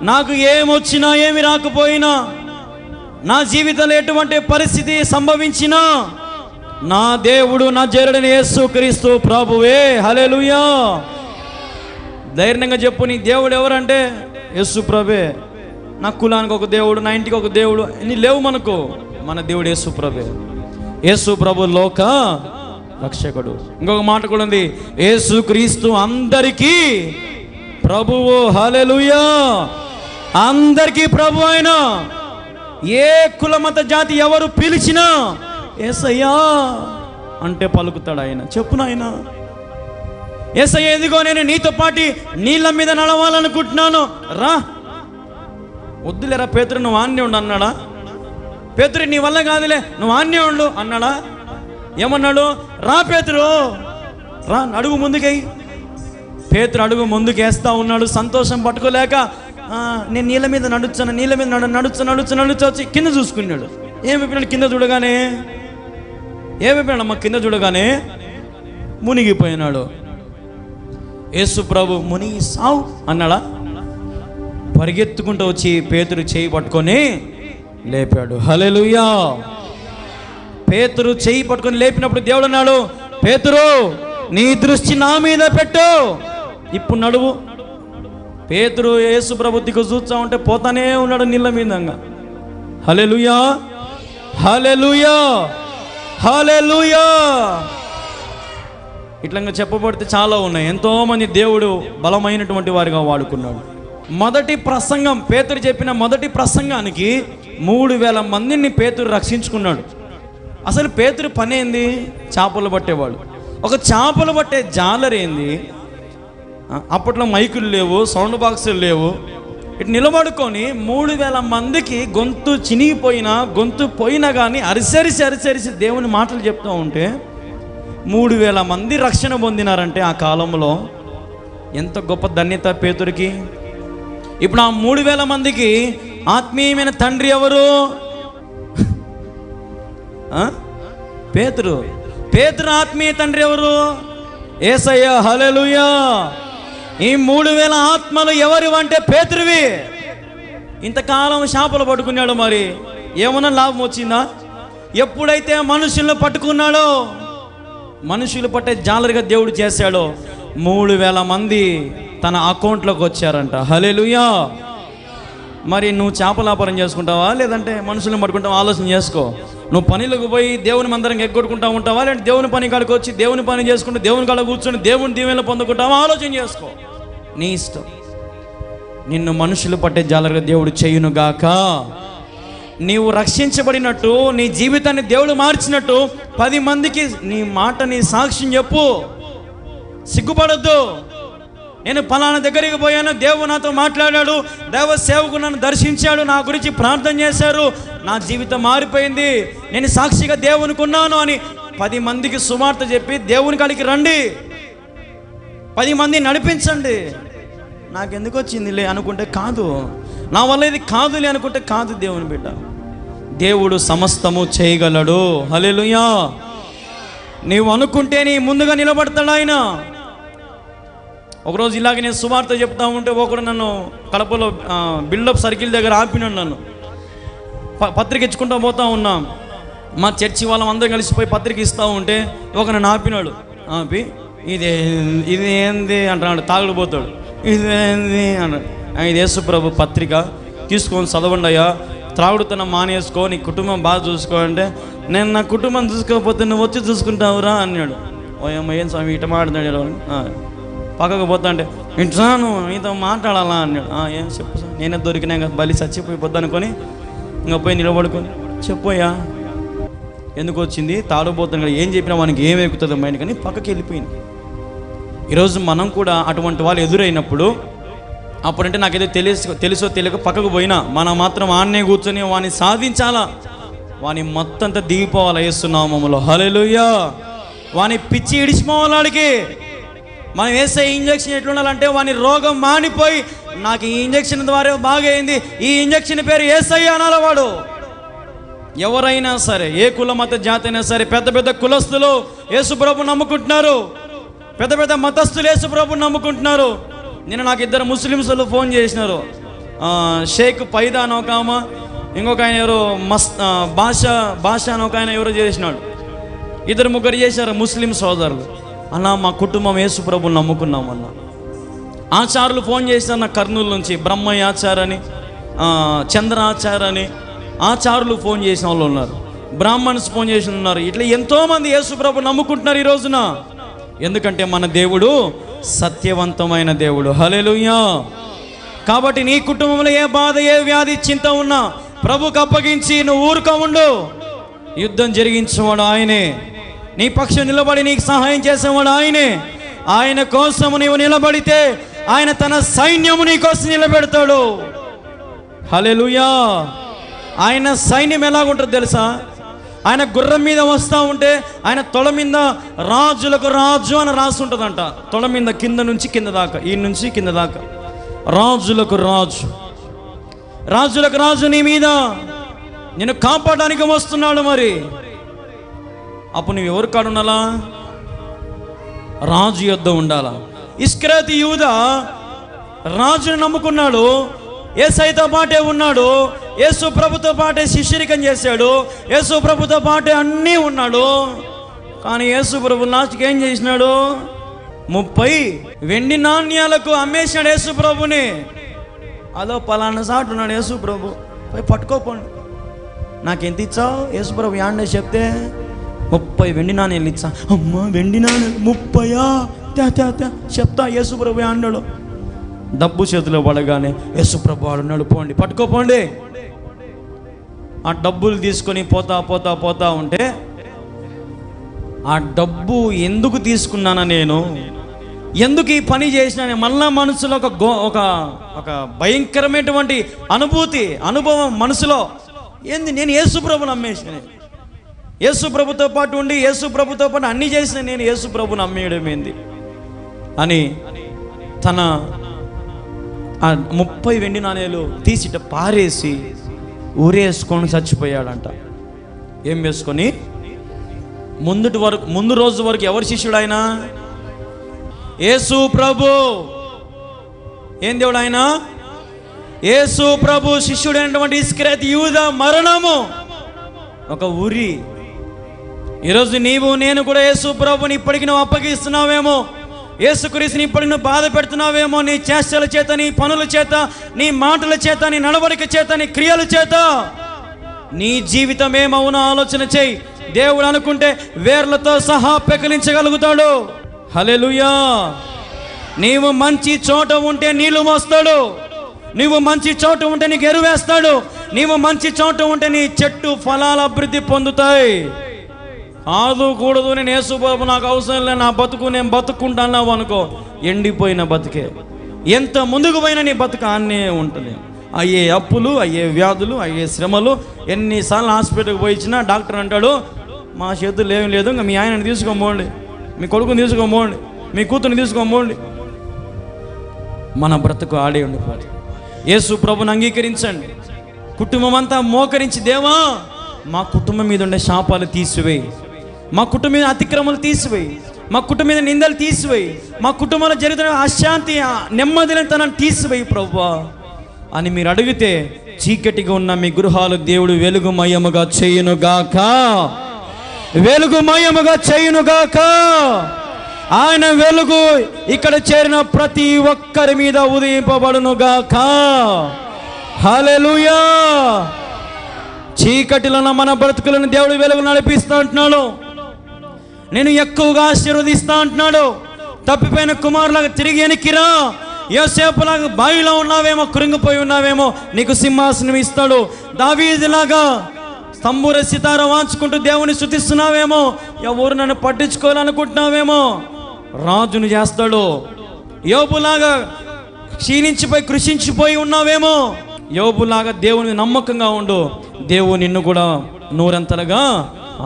నాకు ఏమొచ్చినా ఏమి రాకపోయినా, నా జీవితంలో ఎటువంటి పరిస్థితి సంభవించినా, నా దేవుడు నజరేయుడైన యేసుక్రీస్తు ప్రభువే. హల్లెలూయా. ధైర్యంగా చెప్పు, నీ దేవుడు ఎవరంటే యేసు ప్రభువే. నా కులానికి ఒక దేవుడు, నా ఇంటికి ఒక దేవుడు ఇన్ని లేవు మనకు. మన దేవుడు యేసు ప్రభువే. యేసు ప్రభు లోక రక్షకుడు. ఇంకొక మాట కూడా ఉంది, యేసుక్రీస్తు అందరికీ ప్రభువు. హల్లెలూయా. అందరికీ ప్రభు ఆయన. ఏ కుల మత జాతి ఎవరు పిలిచినా యేసయ్యా అంటే పలుకుతాడు ఆయన. చెప్పు నాయన, యేసయ్య ఎదిగో నేను నీతో పాటు నీళ్ళ మీద నడవాలనుకుంటున్నాను, రా. వద్దులేరా పేతురు, నువ్వు ఆన్నే ఉండు అన్నాడా? పేతురు నీ వల్ల కాదులే, నువ్వు ఆన్నే ఉండు అన్నాడా? ఏమన్నాడు? రా పేతురు రా, అడుగు ముందుకేయి. పేతురు అడుగు ముందుకేస్తా ఉన్నాడు. సంతోషం పట్టుకోలేక నేను నీళ్ళ మీద నడుచాను, నీళ్ళ మీద నడుచు వచ్చి కింద చూసుకున్నాడు. ఏమైపోయినాడు? కింద చూడగానే ఏమైపోయినాడమ్మా? కింద చూడగానే మునిగిపోయినాడు. యేసు ప్రభు మునిగి సావు అన్నాడా? పరిగెత్తుకుంటూ వచ్చి పేతురు చేయి పట్టుకొని లేపాడు. హల్లెలూయా. పేతురు చేయి పట్టుకొని లేపినప్పుడు దేవుడు అన్నాడు, పేతురు నీ దృష్టి నా మీద పెట్టు, ఇప్పుడు నడువు. పేతురు యేసు ప్రభు దిక్కు చూస్తా ఉంటే పోతానే ఉన్నాడు నీళ్ళ మీదంగా. హల్లెలూయా, హల్లెలూయా, హల్లెలూయా. ఇట్లా చెప్పబడితే చాలా ఉన్నాయి. ఎంతోమంది దేవుడు బలమైనటువంటి వారిగా వాడుకున్నాడు. మొదటి ప్రసంగం, పేతురు చెప్పిన మొదటి ప్రసంగానికి 3000 మందిని పేతురు రక్షించుకున్నాడు. అసలు పేతురు పని ఏంది? చేపలు పట్టేవాడు. ఒక చేపలు పట్టే జాలర్ ఏంది? అప్పట్లో మైకులు లేవు, సౌండ్ బాక్సులు లేవు. ఇటు నిలబడుకొని 3000 మందికి గొంతు చినిగిపోయినా, గొంతు పోయినా కానీ అరిసరిసి దేవుని మాటలు చెప్తూ ఉంటే 3000 మంది రక్షణ పొందినారంటే ఆ కాలంలో ఎంత గొప్ప ధన్యత పేతురికి. ఇప్పుడు ఆ 3000 మందికి ఆత్మీయమైన తండ్రి ఎవరు? పేతురు. పేతురు ఆత్మీయ తండ్రి ఎవరు? యేసయ్య. హల్లెలూయా. ఈ 3000 ఆత్మలు ఎవరు అంటే పేతురువి. ఇంతకాలం చేపలు పట్టుకున్నాడు, మరి ఏమన్నా లాభం వచ్చిందా? ఎప్పుడైతే మనుషులను పట్టుకున్నాడో, మనుషులు పట్టే జాలరిగా దేవుడు చేశాడో 3000 మంది తన అకౌంట్లోకి వచ్చారంట. హల్లెలూయా. మరి నువ్వు చేపల వ్యాపారం చేసుకుంటావా, లేదంటే మనుషులను పట్టుకుంటావా? ఆలోచన చేసుకో. నువ్వు పనిలోకి పోయి దేవుని మందరం ఎగ్గొట్టుకుంటా ఉంటావా, లేదంటే దేవుని పని కాడికి వచ్చి దేవుని పని చేసుకుంటూ దేవుని కాడ కూర్చొని దేవుని దీవెనలు పొందుకుంటావా? ఆలోచన చేసుకో, నీ ఇష్టం. నిన్ను మనుషులు పట్టే జాలరుగా దేవుడు చేయునుగాక. నీవు రక్షించబడినట్టు, నీ జీవితాన్ని దేవుడు మార్చినట్టు 10 మందికి నీ మాట, నీ సాక్ష్యం చెప్పు. సిగ్గుపడద్దు. నేను ఫలానా దగ్గరికి పోయాను, దేవుడు నాతో మాట్లాడాడు, దైవ సేవకుడు నన్ను దర్శించాడు, నా గురించి ప్రార్థన చేశారు, నా జీవితం మారిపోయింది, నేను సాక్షిగా దేవునికి ఉన్నాను అని 10 మందికి సువార్త చెప్పి దేవుని కాడికి రండి. 10 మంది నడిపించండి. నాకెందుకు వచ్చిందిలే అనుకుంటే కాదు, నా వల్ల ఇది కాదులే అనుకుంటే కాదు. దేవుని బిడ్డ, దేవుడు సమస్తము చేయగలడు. హల్లెలూయా. నీవు అనుకుంటే నీ ముందుగా నిలబడతాడు ఆయన. ఒకరోజు ఇలాగ నేను సువార్త చెప్తా ఉంటే ఒకడు నన్ను కడపలో బిల్డప్ సర్కిల్ దగ్గర ఆపినాడు. నన్ను పత్రిక ఇచ్చుకుంటూ పోతా ఉన్నాం. మా చర్చి వాళ్ళం అందరం కలిసిపోయి పత్రిక ఇస్తూ ఉంటే ఒక నన్ను ఆపినాడు. ఆపి ఇది ఏంది అంటున్నాడు, తాగుడుపోతాడు. ఇదేంది అన్నాడు. ఇది యేసు ప్రభు పత్రిక, తీసుకొని చదవండి అయ్యా, త్రాగుడుతనం మానేసుకో, నీ కుటుంబం బాగా చూసుకో అంటే, నేను నా కుటుంబం చూసుకోకపోతే నువ్వు వచ్చి చూసుకుంటావురా అన్నాడు. ఓయమ్మ ఏం స్వామి ఇట మాట్లాడాడు. పక్కకు పోతా అంటే ఇంటాను నీతో మాట్లాడాలా అన్నాడు. ఏం చెప్పు సార్, నేనే దొరికినా ఇంకా బలి చచ్చిపోయి పొద్దునుకొని ఇంకా పోయి నిలబడుకొని చెప్పోయా ఎందుకు వచ్చింది, తాడుపోతాను కదా, ఏం చెప్పినా మనకి ఏం ఎక్కుతుందో మైండ్, కానీ పక్కకి వెళ్ళిపోయింది. ఈరోజు మనం కూడా అటువంటి వాళ్ళు ఎదురైనప్పుడు, అప్పుడంటే నాకేదో తెలుసో తెలియక పక్కకు పోయినా, మనం మాత్రం ఆన్నే కూర్చొని వాడిని సాధించాలా, వాని మొత్తం అంతా దిగిపోవాలి యేసు నామములో. హల్లెలూయా. వాని పిచ్చి ఇడిచిపోవాలాడికి. మనం వేసే ఇంజక్షన్ ఎట్లుండాలంటే వాని రోగం మానిపోయి, నాకు ఈ ఇంజక్షన్ ద్వారా బాగైంది, ఈ ఇంజక్షన్ పేరు యేసయ్య అనాల వాడు. ఎవరైనా సరే, ఏ కుల మత జాతి అయినా సరే, పెద్ద పెద్ద కులస్తులు యేసుప్రభు నమ్ముకుంటున్నారు, పెద్ద పెద్ద మతస్థులు యేసుప్రభు నమ్ముకుంటున్నారు. నిన్న నాకు 2 ముస్లిమ్స్లు ఫోన్ చేసినారు. షేక్ పైదా అని ఒక ఆమె, ఇంకొక ఆయన ఎవరో భాష అని ఒక ఆయన ఎవరో చేసినాడు. ఇద్దరు ముగ్గురు చేశారు ముస్లిం సోదరులు. అన్న మా కుటుంబం యేసు ప్రభువుని నమ్ముకున్నాం అన్న. ఆచార్యులు ఫోన్ చేశారు నా కర్నూలు నుంచి, బ్రహ్మయ్య ఆచార్య అని, చంద్ర ఆచార్య అని ఆచార్యులు ఫోన్ చేసిన వాళ్ళు ఉన్నారు, బ్రాహ్మణ్స్ ఫోన్ చేసిన ఉన్నారు. ఇట్లా ఎంతోమంది యేసు ప్రభువుని నమ్ముకుంటున్నారు ఈ రోజున. ఎందుకంటే మన దేవుడు సత్యవంతమైన దేవుడు. హల్లెలూయా. కాబట్టి నీ కుటుంబంలో ఏ బాధ, ఏ వ్యాధి, చింత ఉన్నా ప్రభుకు అప్పగించి నువ్వు ఊరుక ఉండు. యుద్ధం జరిగించేవాడు ఆయనే, నీ పక్షం నిలబడి నీకు సహాయం చేసేవాడు ఆయనే. ఆయన కోసము నీవు నిలబడితే ఆయన తన సైన్యము నీ కోసం నిలబెడతాడు. హల్లెలూయా. ఆయన సైన్యం ఎలాగుంటుంది తెలుసా? ఆయన గుర్రం మీద వస్తూ ఉంటే ఆయన తొడ మీద రాజులకు రాజు అని రాసి ఉంటుందంట. తొడ మీద కింద నుంచి కింద దాకా, ఈ నుంచి కింద దాకా రాజులకు రాజు, రాజులకు రాజు నీ మీద నిన్ను కాపాడడానికి వస్తున్నాడు. మరి అప్పుడు నువ్వు ఎవరు కాడు ఉండాలా? రాజు యొద్ద ఉండాలా. ఇస్కరియోతు యూదా రాజుని నమ్ముకున్నాడు, యేసయ్యతో పాటే ఉన్నాడు, యేసు ప్రభుతో పాటే శిష్యరికం చేశాడు, యేసు ప్రభుతో పాటే అన్నీ ఉన్నాడు. కానీ యేసు ప్రభు లాస్ట్కి ఏం చేసినాడు? 30 వెండి నాణ్యాలకు అమ్మేసినాడు యేసు ప్రభుని. అదో పలానా సాటు ఉన్నాడు యేసు ప్రభు, పోయి పట్టుకోపోండి. నాకెంత ఇచ్చావు యేసు ప్రభు? యాండే చెప్తే 30 వెండి నాణ్యాలు ఇచ్చా. అమ్మా వెండి నాణ్యాలు 30? చెప్తా యేసు ప్రభు అన్నాడు. డబ్బు చేతిలో పడగానే యేసు ప్రభు అన్నాడు, పోండి పట్టుకోపోండి. ఆ డబ్బులు తీసుకొని పోతా పోతా పోతా ఉంటే, ఆ డబ్బు ఎందుకు తీసుకున్నానా నేను, ఎందుకు ఈ పని చేసినా, మళ్ళా మనసులో ఒక భయంకరమైనటువంటి అనుభవం మనసులో ఏంది, నేను యేసు ప్రభుని నమ్మేసిన, యేసు ప్రభుతో పాటు ఉండి యేసు ప్రభుతో పాటు అన్నీ చేసిన నేను యేసు ప్రభుని నమ్మేయడం ఏంది అని తన ఆ 30 వెండి నాణేలు తీసిట పారేసి ఊరేసుకొని చచ్చిపోయాడంట. ఏం వేసుకొని? ముందు రోజు వరకు ఎవరు శిష్యుడు ఆయన? యేసు ప్రభు. ఏం దేవుడు ఆయన? యేసు ప్రభు శిష్యుడైనటువంటి ఇస్కరియోతు యూదా మరణము ఒక ఉరి. ఈరోజు నీవు నేను కూడా యేసు ప్రభుని ఇప్పటికి నువ్వు అప్పగిస్తున్నావేమో, యేసుక్రీస్తుని ఇప్పటికి నువ్వు బాధ పెడుతున్నావేమో, నీ చేష్టల చేత, నీ పనుల చేత, నీ మాటల చేత, నీ నడవడిక చేత, నీ క్రియల చేత. నీ జీవితం ఏమవునో ఆలోచన చేయి. దేవుడు అనుకుంటే వేర్లతో సహా పెకలించగలుగుతాడు. హల్లెలూయా. నీవు మంచి చోట ఉంటే నీళ్లు మోస్తాడు, నీవు మంచి చోట ఉంటే నీకు ఎరువేస్తాడు, నీవు మంచి చోట ఉంటే నీ చెట్టు ఫలాల అభివృద్ధి పొందుతాయి. కూడదు నేను యేసు ప్రభు నాకు అవసరం లేదు, నా బతుకు నేను బతుకుంటాన్నావు అనుకో, ఎండిపోయిన బతుకే. ఎంత ముందుకు పోయినా నీ బతుకు ఆన్నే ఉంటుంది. అయ్యే అప్పులు, అయ్యే వ్యాధులు, అయ్యే శ్రమలు. ఎన్నిసార్లు హాస్పిటల్కి పోయించినా డాక్టర్ అంటాడు, మా చేతులు ఏం లేదు, ఇంకా మీ ఆయనని తీసుకోబోండి, మీ కొడుకుని తీసుకోబోండి, మీ కూతుర్ని తీసుకోబోండి. మన బ్రతుకు ఆడే ఉండిపోతుంది. యేసు ప్రభుని అంగీకరించండి. కుటుంబం అంతా మోకరించి, దేవా మా కుటుంబం మీద ఉండే శాపాలు తీసివేయి, మా కుటుంబం మీద అతిక్రమలు తీసివేయి, మా కుటుంబం మీద నిందలు తీసివేయి, మా కుటుంబంలో జరుగుతున్న అశాంతి, నెమ్మదితనాన్ని తీసివేయి ప్రభువా అని మీరు అడిగితే, చీకటిగా ఉన్న మీ గృహాలు దేవుడు వెలుగుమయముగా చేయునుగాక, వెలుగుమయముగా చేయునుగాక. ఆయన వెలుగు ఇక్కడ చేరిన ప్రతి ఒక్కరి మీద ఉదయింపబడునుగాక. హల్లెలూయా. చీకటిలో మన బ్రతుకులను దేవుడు వెలుగు నడిపిస్తా అంటున్నాడు. నేను ఎక్కువగా ఆశీర్వదిస్తా అంటున్నాడు. తప్పిపోయిన కుమారులాగా తిరిగి వెనక్కిరా. యోసేపులాగా బావిలో ఉన్నావేమో, కృంగిపోయి ఉన్నావేమో, నీకు సింహాసనం ఇస్తాడు. దావీదులాగా తంబూర సితార వాంచుకుంటూ దేవుని స్తుతిస్తున్నావేమో, ఎవరు నన్ను పట్టించుకోవాలనుకుంటున్నావేమో, రాజును చేస్తాడు. యోబులాగా క్షీణించిపోయి కృషించిపోయి ఉన్నావేమో, యోబులాగా దేవుని నమ్మకంగా ఉండు, దేవుడు నిన్ను కూడా నూరంతలుగా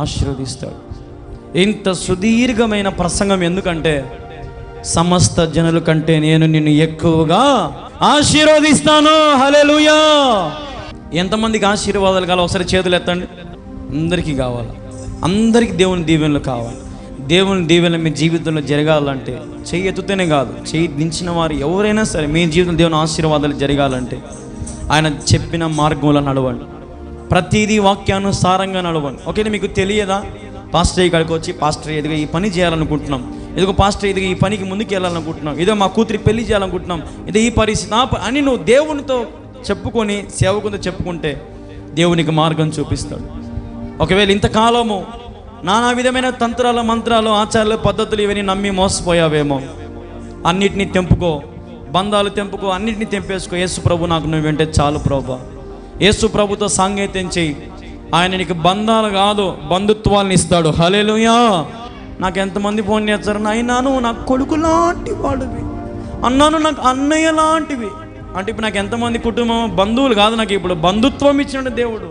ఆశీర్వదిస్తాడు. ఇంత సుదీర్ఘమైన ప్రసంగం ఎందుకంటే, సమస్త జనుల కంటే నేను నిన్ను ఎక్కువగా ఆశీర్వదిస్తాను. హల్లెలూయా. ఎంతమందికి ఆశీర్వాదాలు కావాలి? ఒకసారి చేతులు ఎత్తండి. అందరికీ కావాలి. అందరికీ దేవుని దీవెనలు కావాలి. దేవుని దీవెనలు మీ జీవితంలో జరగాలంటే, చెయ్యి ఎత్తుతేనే కాదు, చెయ్యి దించిన వారు ఎవరైనా సరే మీ జీవితంలో దేవుని ఆశీర్వాదాలు జరగాలంటే ఆయన చెప్పిన మార్గంలో నడవండి. ప్రతిదీ వాక్యానుసారంగా నడవండి. ఓకే, మీకు తెలియదా పాస్టర్ ఇక్కడికి వచ్చి, పాస్టర్ ఎదుగు ఈ పని చేయాలనుకుంటున్నాం, ఎదుగు పాస్టర్ ఎదుగు ఈ పనికి ముందుకు వెళ్ళాలనుకుంటున్నాం, ఏదో మా కూతురి పెళ్లి చేయాలనుకుంటున్నాం, ఇది ఈ పరిస్థితి అని నువ్వు దేవునితో చెప్పుకొని సేవకునితో చెప్పుకుంటే దేవునికి మార్గం చూపిస్తాడు. ఒకవేళ ఇంతకాలము నానా విధమైన తంత్రాలు, మంత్రాలు, ఆచారాలు, పద్ధతులు ఇవన్నీ నమ్మి మోసపోయావేమో, అన్నిటినీ తెంపుకో, బంధాలు తెంపుకో, అన్నిటినీ తెంపేసుకో. యేసు ప్రభు నాకు నువ్వు వెంటే చాలు ప్రభు. యేసు ప్రభుతో సాంగత్యం చెయ్యి. ఆయన నీకు బంధాలు కాదు బంధుత్వాలను ఇస్తాడు. హల్లెలూయా. నాకు ఎంతమంది ఫోన్ చేస్తారు, నాయనాను నాకు కొడుకు లాంటి వాడివి, అన్నాను నాకు అన్నయ్య లాంటివి అంటే, ఇప్పుడు నాకు ఎంతమంది కుటుంబం బంధువులు కాదు, నాకు ఇప్పుడు బంధుత్వం ఇచ్చిన దేవుడు.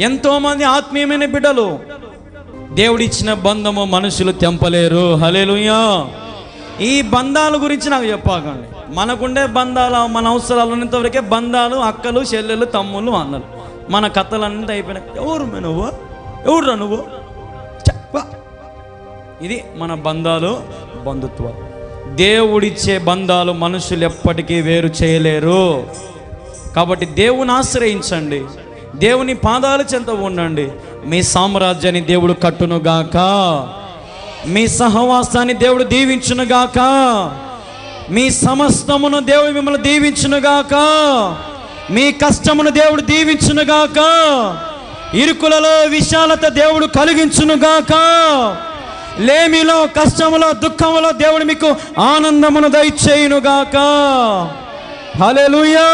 ఎంతోమంది ఆత్మీయమైన బిడ్డలు. దేవుడిచ్చిన బంధము మనుషులు తెంపలేరు. హల్లెలూయా. ఈ బంధాల గురించి నాకు చెప్పకండి. మనకుండే బంధాలు, మన అవసరాలు ఉన్నంతవరకే బంధాలు, అక్కలు, చెల్లెలు, తమ్ముళ్ళు, అన్నలు. మన కథలన్నీ అయిపోయినాయి. ఎవరు నువ్వు, ఎవరురా నువ్వు, ఇది మన బంధాలు, బంధుత్వాలు. దేవుడిచ్చే బంధాలు మనుషులు ఎప్పటికీ వేరు చేయలేరు. కాబట్టి దేవుని ఆశ్రయించండి, దేవుని పాదాల చెంత ఉండండి. మీ సామ్రాజ్యాన్ని దేవుడు కట్టునుగాక, మీ సహవాసాన్ని దేవుడు దీవించునుగాక, మీ సమస్తమును దేవుడు మిమ్మల్ని దీవించునుగాక, మీ కష్టమును దేవుడు దీవించునుగాక, ఇరుకులలో విశాలత దేవుడు కలిగించునుగాక, లేమిలో, కష్టములో, దుఃఖములో దేవుడు మీకు ఆనందమును దయచేయునుగాక. హల్లెలూయా.